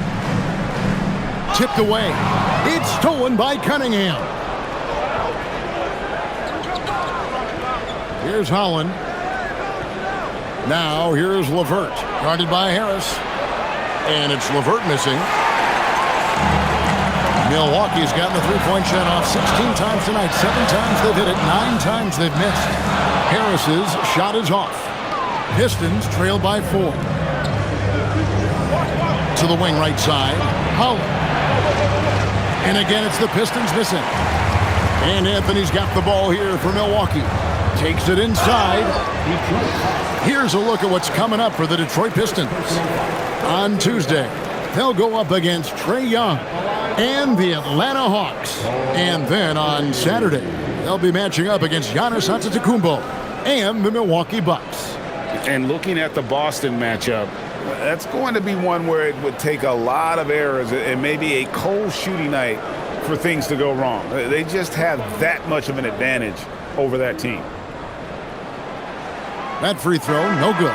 Tipped away. It's stolen by Cunningham. Here's Holland. Now here's LeVert. Guarded by Harris. And it's LeVert missing. Milwaukee's gotten the three-point shot off 16 times tonight. 7 times they've hit it. 9 times they've missed. Harris's shot is off. Pistons trail by 4. To the wing right side. Holland. And again, it's the Pistons missing. And Anthony's got the ball here for Milwaukee. Takes it inside. Here's a look at what's coming up for the Detroit Pistons. On Tuesday, they'll go up against Trae Young and the Atlanta Hawks. And then on Saturday, they'll be matching up against Giannis Antetokounmpo and the Milwaukee Bucks. And looking at the Boston matchup, that's going to be one where it would take a lot of errors and maybe a cold shooting night for things to go wrong. They just have that much of an advantage over that team. That free throw, no good.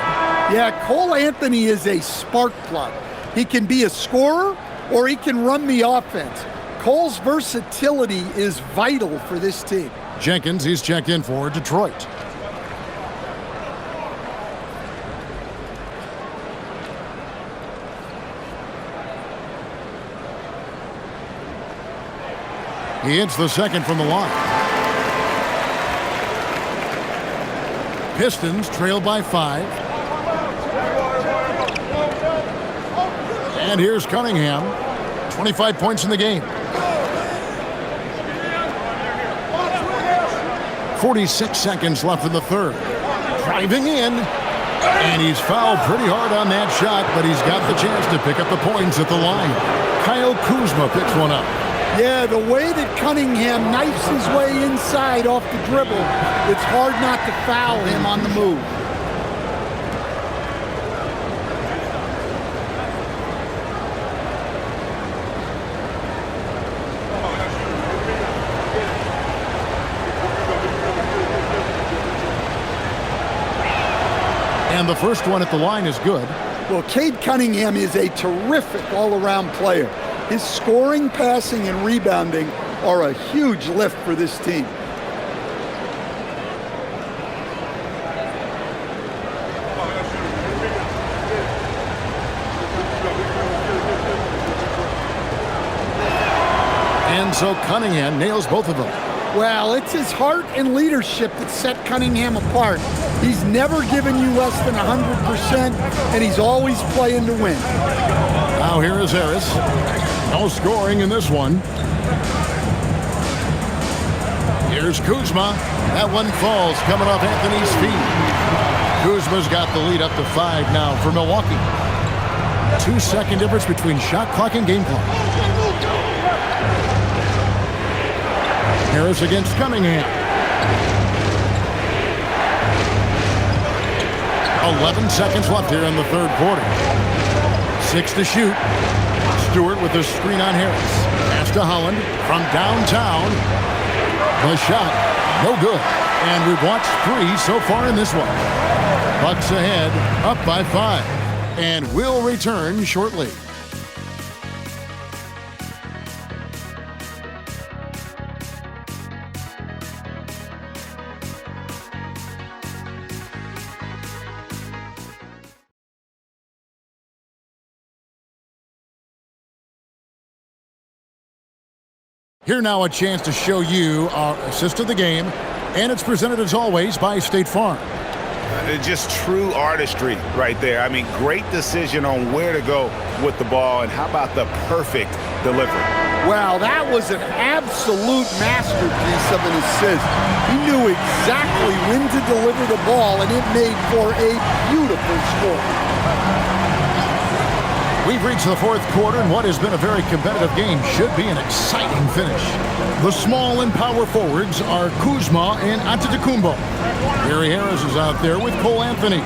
Yeah, Cole Anthony is a spark plug. He can be a scorer or he can run the offense. Cole's versatility is vital for this team. Jenkins, he's checked in for Detroit. He hits the second from the line. Pistons trail by 5. And here's Cunningham. 25 points in the game. 46 seconds left in the third. Driving in. And he's fouled pretty hard on that shot, but he's got the chance to pick up the points at the line. Kyle Kuzma picks one up. Yeah, the way that Cunningham knifes his way inside off the dribble, it's hard not to foul him on the move. And the first one at the line is good. Well, Cade Cunningham is a terrific all-around player. His scoring, passing, and rebounding are a huge lift for this team. And so Cunningham nails both of them. Well, it's his heart and leadership that set Cunningham apart. He's never given you less than 100%, and he's always playing to win. Now here is Harris. No scoring in this one. Here's Kuzma. That one falls coming off Anthony's feet. Kuzma's got the lead up to 5 now for Milwaukee. 2-second difference between shot clock and game clock. Harris against Cunningham. 11 seconds left here in the third quarter. 6 to shoot. Stewart with the screen on Harris. Pass to Holland from downtown. The shot, no good. And we've watched 3 so far in this one. Bucks ahead, up by 5. And will return shortly. Here now a chance to show you our assist of the game, and it's presented as always by State Farm. Just true artistry right there. I mean, great decision on where to go with the ball, and how about the perfect delivery? Wow, that was an absolute masterpiece of an assist. He knew exactly when to deliver the ball, and it made for a beautiful score. We've reached the fourth quarter, and what has been a very competitive game should be an exciting finish. The small and power forwards are Kuzma and Antetokounmpo. Gary Harris is out there with Cole Anthony.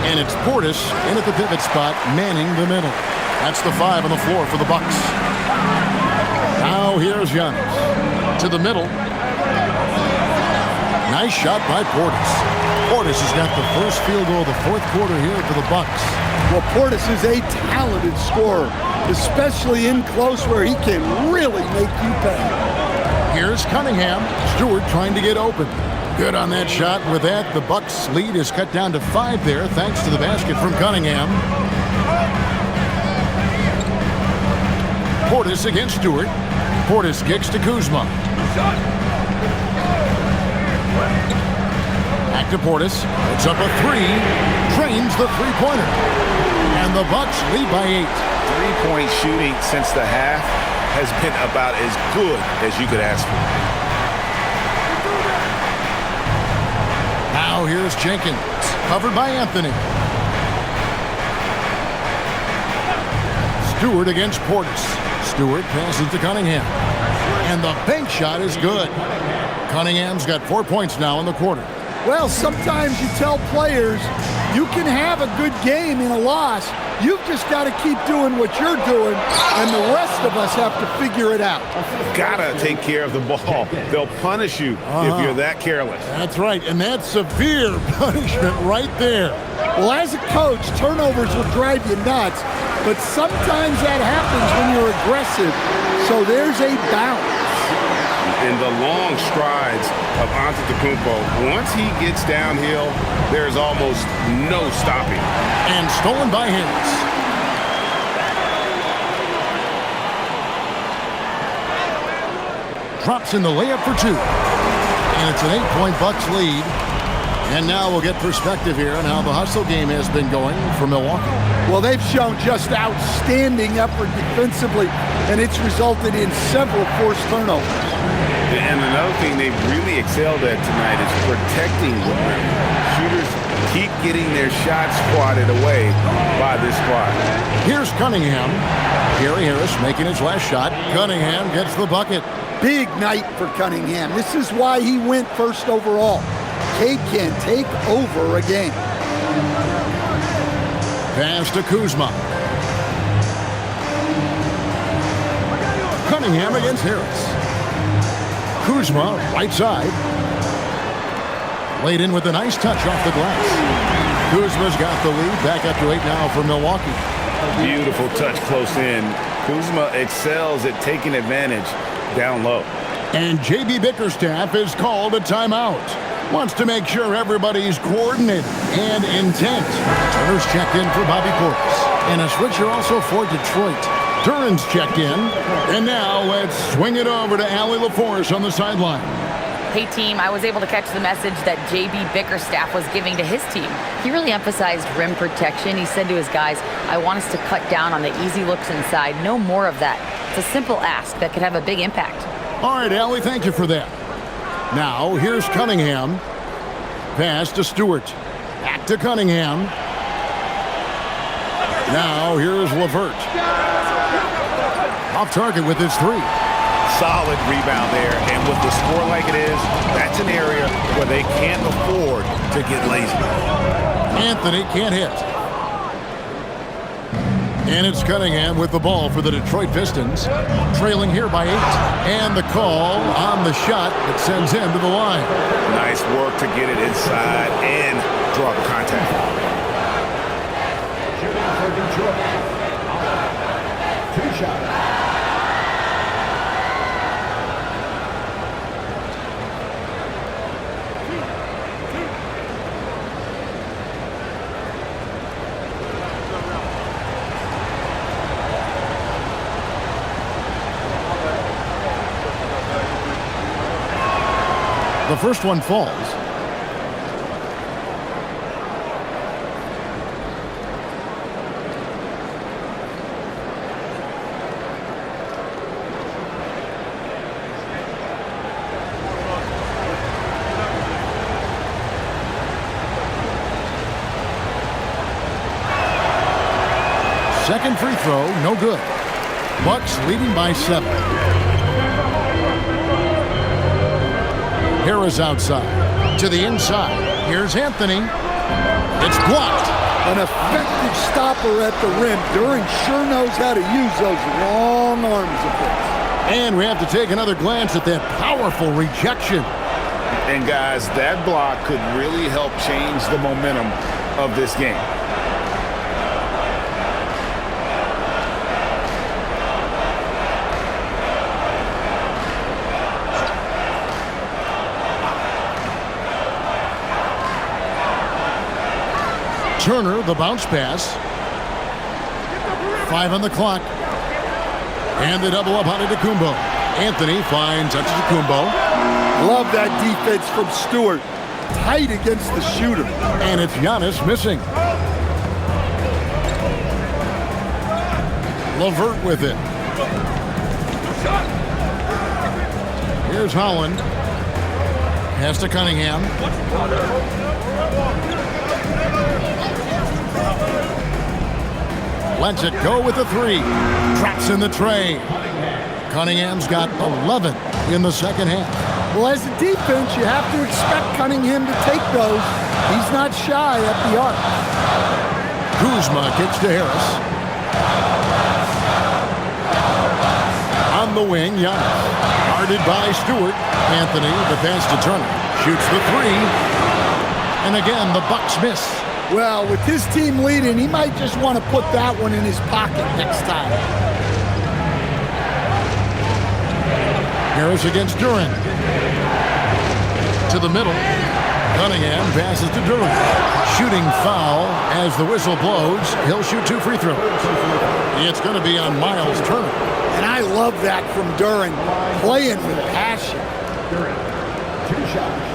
And it's Portis in at the pivot spot, manning the middle. That's the 5 on the floor for the Bucks. Now here's Giannis. To the middle. Nice shot by Portis. Portis has got the first field goal of the fourth quarter here for the Bucks. Well, Portis is a talented scorer, especially in close where he can really make you pay. Here's Cunningham. Stewart trying to get open. Good on that shot. With that, the Bucks' lead is cut down to 5 there, thanks to the basket from Cunningham. Portis against Stewart. Portis kicks to Kuzma. Back to Portis. It's up a 3. Drains the three-pointer. And the Bucks lead by 8. Three-point shooting since the half has been about as good as you could ask for. Now here's Jenkins, covered by Anthony. Stewart against Portis. Stewart passes to Cunningham. And the bank shot is good. Cunningham's got 4 points now in the quarter. Well, sometimes you tell players you can have a good game in a loss. You've just got to keep doing what you're doing, and the rest of us have to figure it out. Gotta take care of the ball. They'll punish you if you're that careless. That's right, and that's severe punishment right there. Well, as a coach, turnovers will drive you nuts, but sometimes that happens when you're aggressive. So there's a balance. In the long strides of Antetokounmpo, once he gets downhill, there's almost no stopping. And stolen by Harris. Drops in the layup for 2. And it's an 8-point Bucks lead. And now we'll get perspective here on how the hustle game has been going for Milwaukee. Well, they've shown just outstanding effort defensively, and it's resulted in several forced turnovers. And another thing they've really excelled at tonight is protecting the rim. Shooters keep getting their shots swatted away by this squad. Here's Cunningham. Gary Harris making his last shot. Cunningham gets the bucket. Big night for Cunningham. This is why he went first overall. Cade can take over a game. Pass to Kuzma. Cunningham against Harris. Kuzma, right side. Laid in with a nice touch off the glass. Kuzma's got the lead. Back up to 8 now for Milwaukee. Beautiful touch close in. Kuzma excels at taking advantage down low. And J.B. Bickerstaff is called a timeout. Wants to make sure everybody's coordinated and intent. Turner's checked in for Bobby Portis. And a switcher also for Detroit. Duran's checked in. And now let's swing it over to Allie LaForce on the sideline. Hey, team, I was able to catch the message that J.B. Bickerstaff was giving to his team. He really emphasized rim protection. He said to his guys, I want us to cut down on the easy looks inside. No more of that. It's a simple ask that could have a big impact. All right, Allie, thank you for that. Now, here's Cunningham. Pass to Stewart. Back to Cunningham. Now, here's LeVert. Off target with his three. Solid rebound there, and with the score like it is, that's an area where they can't afford to get lazy. Anthony can't hit. And it's Cunningham with the ball for the Detroit Pistons, trailing here by 8. And the call on the shot that sends him to the line. Nice work to get it inside and draw the contact. Shooting for Detroit. 2 shots. The first one falls. Second free throw, no good. Bucks leading by 7. Harris outside. To the inside. Here's Anthony. It's blocked. An effective stopper at the rim. Duran sure knows how to use those long arms of his. And we have to take another glance at that powerful rejection. And guys, that block could really help change the momentum of this game. Turner, the bounce pass. 5 on the clock. And the double up on Antetokounmpo. Anthony finds Antetokounmpo. Love that defense from Stewart. Tight against the shooter. And it's Giannis missing. LeVert with it. Here's Holland. Pass to Cunningham. Lets it go with the 3. Traps in the tray. Cunningham's got 11 in the second half. Well, as a defense, you have to expect Cunningham to take those. He's not shy at the arc. Kuzma kicks to Harris. On the wing, Giannis. Guarded by Stewart. Anthony, the pass to Turner. Shoots the 3. And again, the Bucks miss. Well, with his team leading, he might just want to put that one in his pocket next time. Harris against Duran. To the middle. Cunningham passes to Duran. Shooting foul as the whistle blows. He'll shoot 2 free throws. It's going to be on Miles Turner. And I love that from Duran. Playing with passion. Duran, 2 shots.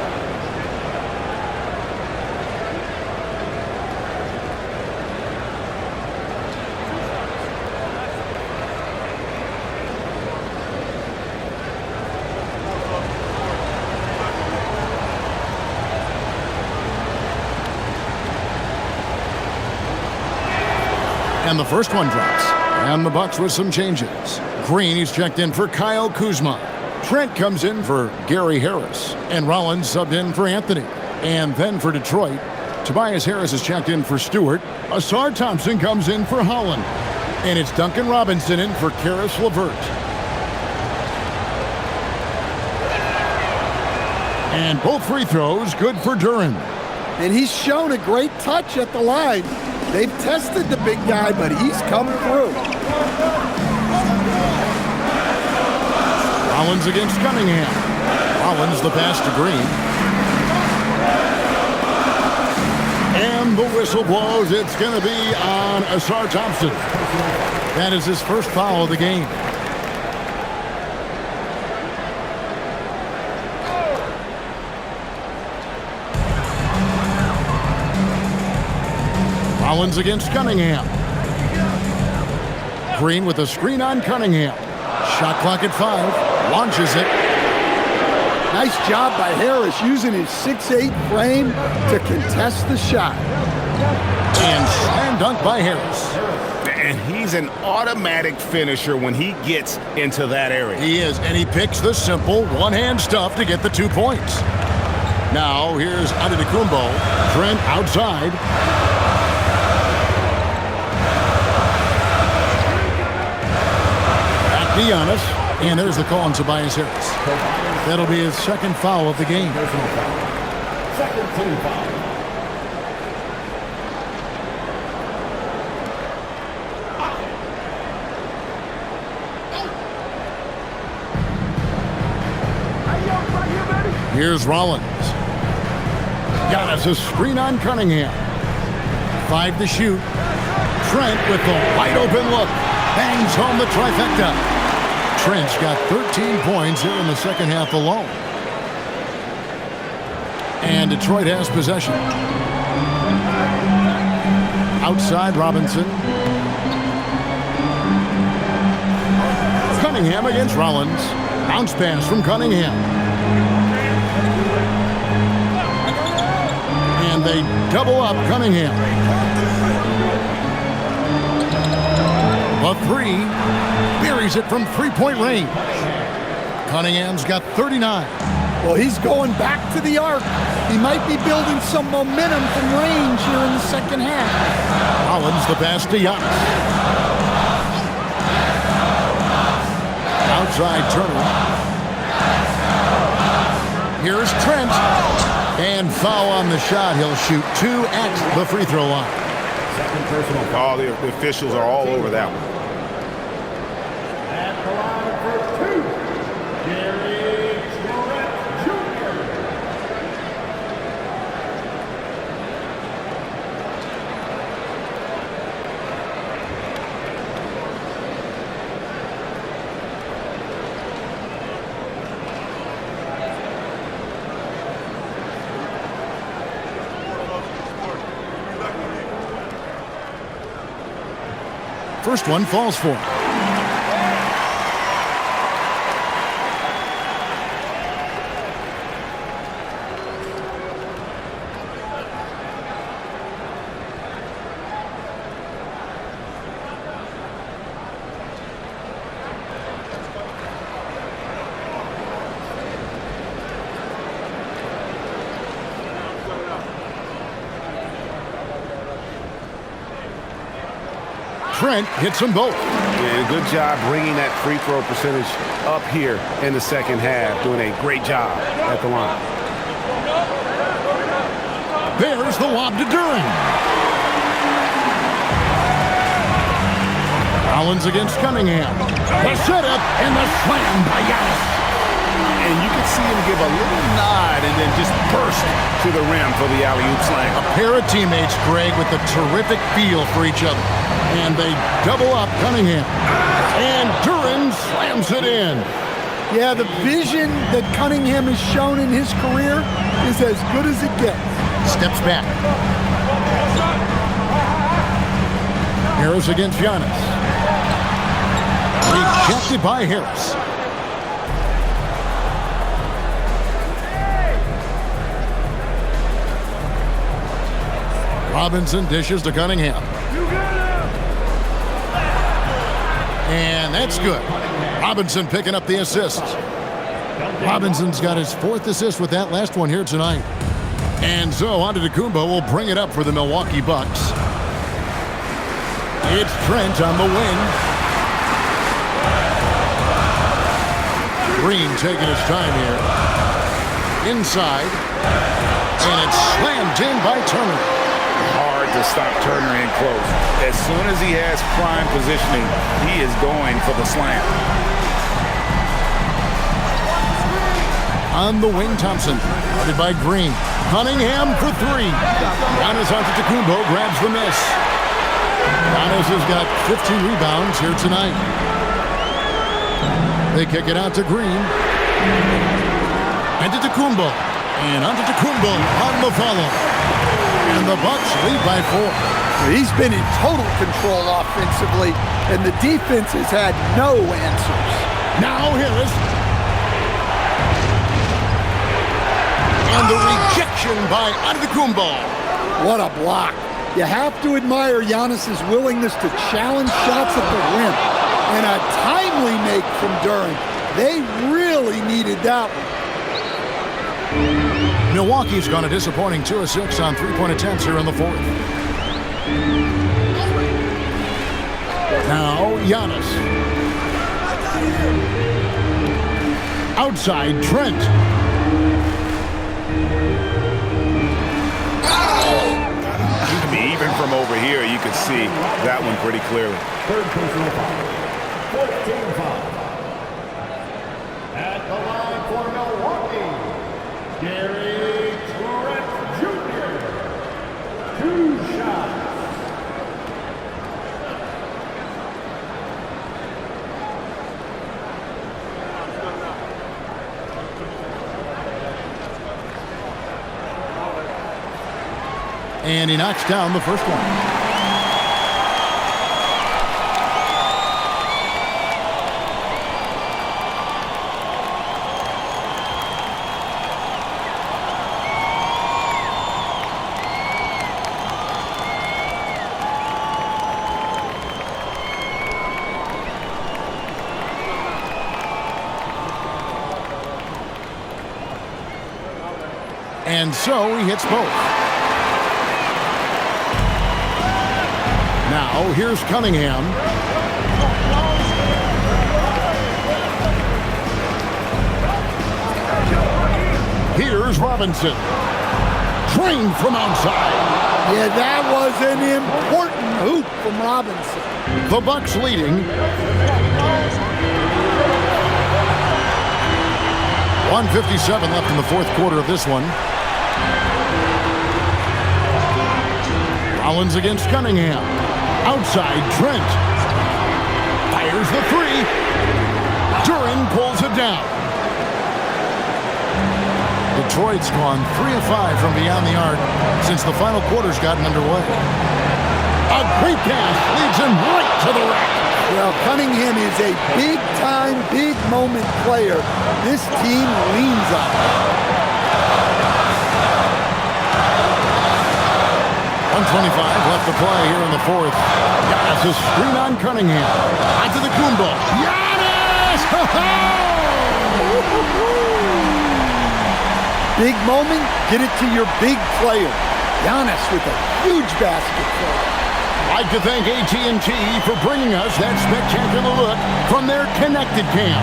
And the first one drops. And the Bucks with some changes. Green, he's checked in for Kyle Kuzma. Trent comes in for Gary Harris. And Rollins subbed in for Anthony. And then for Detroit, Tobias Harris is checked in for Stewart. Asar Thompson comes in for Holland. And it's Duncan Robinson in for Karis LeVert. And both free throws good for Duran. And he's shown a great touch at the line. They've tested the big guy, but he's come through. Rollins against Cunningham. Rollins the pass to Green. And the whistle blows. It's going to be on Asar Thompson. That is his first foul of the game. Rollins against Cunningham. Green with a screen on Cunningham. Shot clock at 5. Launches it. Nice job by Harris using his 6'8" frame to contest the shot. And slam dunk by Harris. And he's an automatic finisher when he gets into that area. He is, and he picks the simple one-hand stuff to get the 2 points. Now here's Antetokounmpo. Trent outside. Back to Giannis. And there's the call on Tobias Harris. That'll be his second foul of the game. Second team foul. Here's Rollins. Giannis a screen on Cunningham. 5 to shoot. Trent with the wide open look. Bangs home the trifecta. Trent's got 13 points here in the second half alone. And Detroit has possession. Outside Robinson. Cunningham against Rollins. Bounce pass from Cunningham. And they double up Cunningham. A 3. Buries it from 3-point range. Cunningham's got 39. Well, he's going back to the arc. He might be building some momentum from range here in the second half. Rollins the pass to Giannis. Outside Turner. Here's Trent. And foul on the shot. He'll shoot 2 at the free throw line. Second personal. Oh, the officials are all over that one. At the line for 2, Gary Trent Jr. First one falls for him. Trent hits them both. And good job bringing that free throw percentage up here in the second half. Doing a great job at the line. There's the lob to Duren. Rollins against Cunningham. The setup and the slam by Giannis. And you can see him give a little nod and then just burst to the rim for the alley-oop slam. A pair of teammates, Greg, with a terrific feel for each other. And they double up Cunningham. And Duren slams it in. Yeah, the vision that Cunningham has shown in his career is as good as it gets. Steps back. Harris against Giannis. Rejected by Harris. Robinson dishes to Cunningham. And that's good. Robinson picking up the assist. Robinson's got his 4th assist with that last one here tonight. And so Antetokounmpo will bring it up for the Milwaukee Bucks. It's Trent on the wing. Green taking his time here. Inside. And it's slammed in by Turner. Hard to stop Turner in close. As soon as he has prime positioning, he is going for the slam. On the wing, Thompson, guarded by Green. Cunningham for three. Giannis Antetokounmpo grabs the miss. Giannis has got 15 rebounds here tonight. They kick it out to Green. Antetokounmpo. And Antetokounmpo on the follow. And the Bucks lead by 4. He's been in total control offensively, and the defense has had no answers. Now Harris. And the rejection by Antetokounmpo. What a block. You have to admire Giannis's willingness to challenge shots at the rim. And a timely make from Duren. They really needed that one. Milwaukee's gone a disappointing 2 of 6 on three-point attempts here in the fourth. Now Giannis. Outside Trent. I mean, even from over here, you could see that one pretty clearly. Third personal foul. 14 foul. At the line for Milwaukee, Gary Trent Jr. 2 shots. And he knocks down the first one. And so he hits both. Now, here's Cunningham. Here's Robinson. Trained from outside. Yeah, that was an important hoop from Robinson. The Bucks leading. 1:57 left in the fourth quarter of this one. Rollins against Cunningham. Outside, Trent. Fires the three. Duren pulls it down. Detroit's gone 3 of 5 from beyond the arc since the final quarter's gotten underway. A great pass leads him right to the rack. Well, Cunningham is a big-time, big-moment player. This team leans on him. 1:25 left to play here in the fourth. Giannis a screen on Cunningham. Onto the Kumbo. Giannis! Big moment, get it to your big player. Giannis with a huge basket throw. I'd like to thank AT&T for bringing us that spectacular look from their connected cam.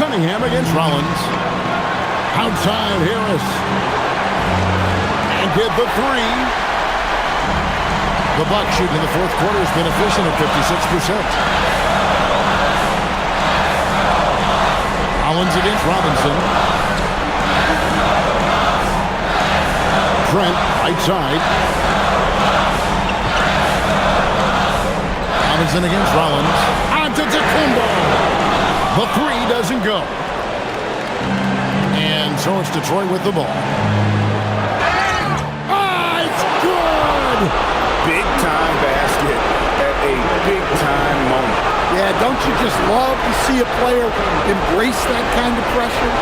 Cunningham against Rollins. Outside Harris. And get the three. The Bucks shooting in the fourth quarter has been efficient at 56%. Rollins against Robinson. Trent, right side. Robinson against Rollins. Antetokounmpo. The three doesn't go. And so it's Detroit with the ball. Ah, it's good! Big-time basket at a big-time moment. Yeah, don't you just love to see a player embrace that kind of pressure?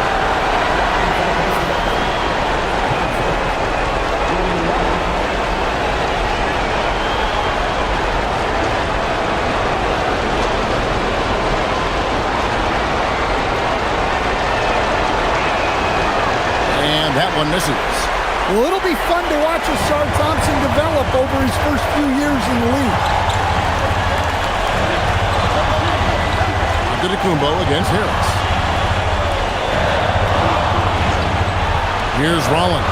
That one misses. Well, it'll be fun to watch Ausar Thompson develop over his first few years in the league. Antetokounmpo against Harris. Here's Rollins.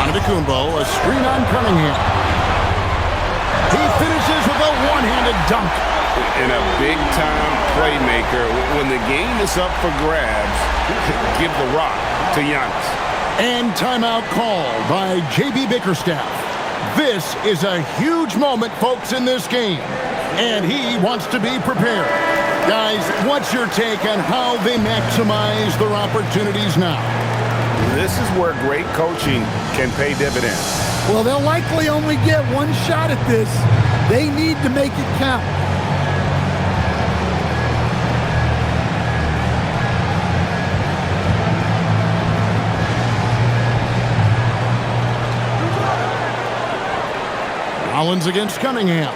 Antetokounmpo, a screen on Cunningham. He finishes with a one-handed dunk. And a big-time playmaker. When the game is up for grabs, give the rock to Giannis. And timeout called by J.B. Bickerstaff. This is a huge moment, folks, in this game. And he wants to be prepared. Guys, what's your take on how they maximize their opportunities now? This is where great coaching can pay dividends. Well, they'll likely only get one shot at this. They need to make it count. Rollins against Cunningham.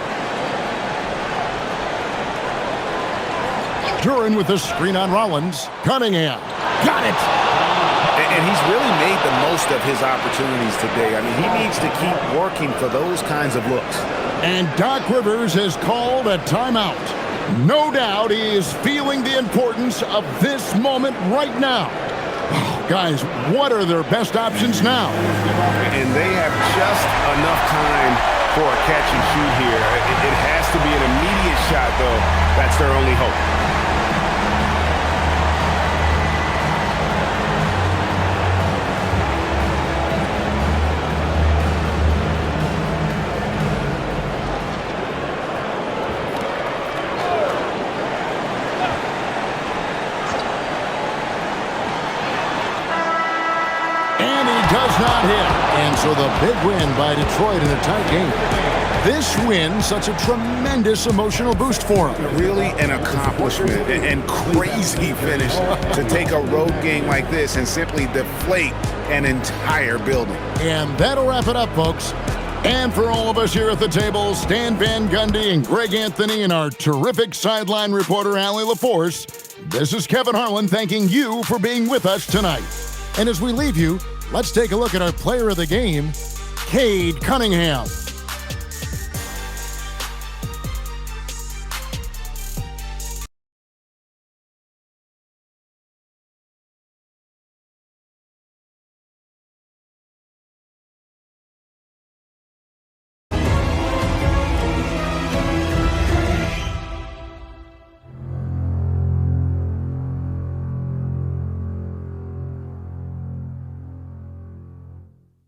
Duran with the screen on Rollins. Cunningham. Got it! And he's really made the most of his opportunities today. I mean, he needs to keep working for those kinds of looks. And Doc Rivers has called a timeout. No doubt he is feeling the importance of this moment right now. Guys, what are their best options now? And they have just enough time for a catch and shoot here. It has to be an immediate shot, though. That's their only hope. Does not hit. And so the big win by Detroit in a tight game. This win, such a tremendous emotional boost for them. Really an accomplishment and crazy finish to take a road game like this and simply deflate an entire building. And that'll wrap it up, folks. And for all of us here at the table, Stan Van Gundy and Greg Anthony and our terrific sideline reporter, Allie LaForce, this is Kevin Harlan thanking you for being with us tonight. And as we leave you, let's take a look at our player of the game, Cade Cunningham.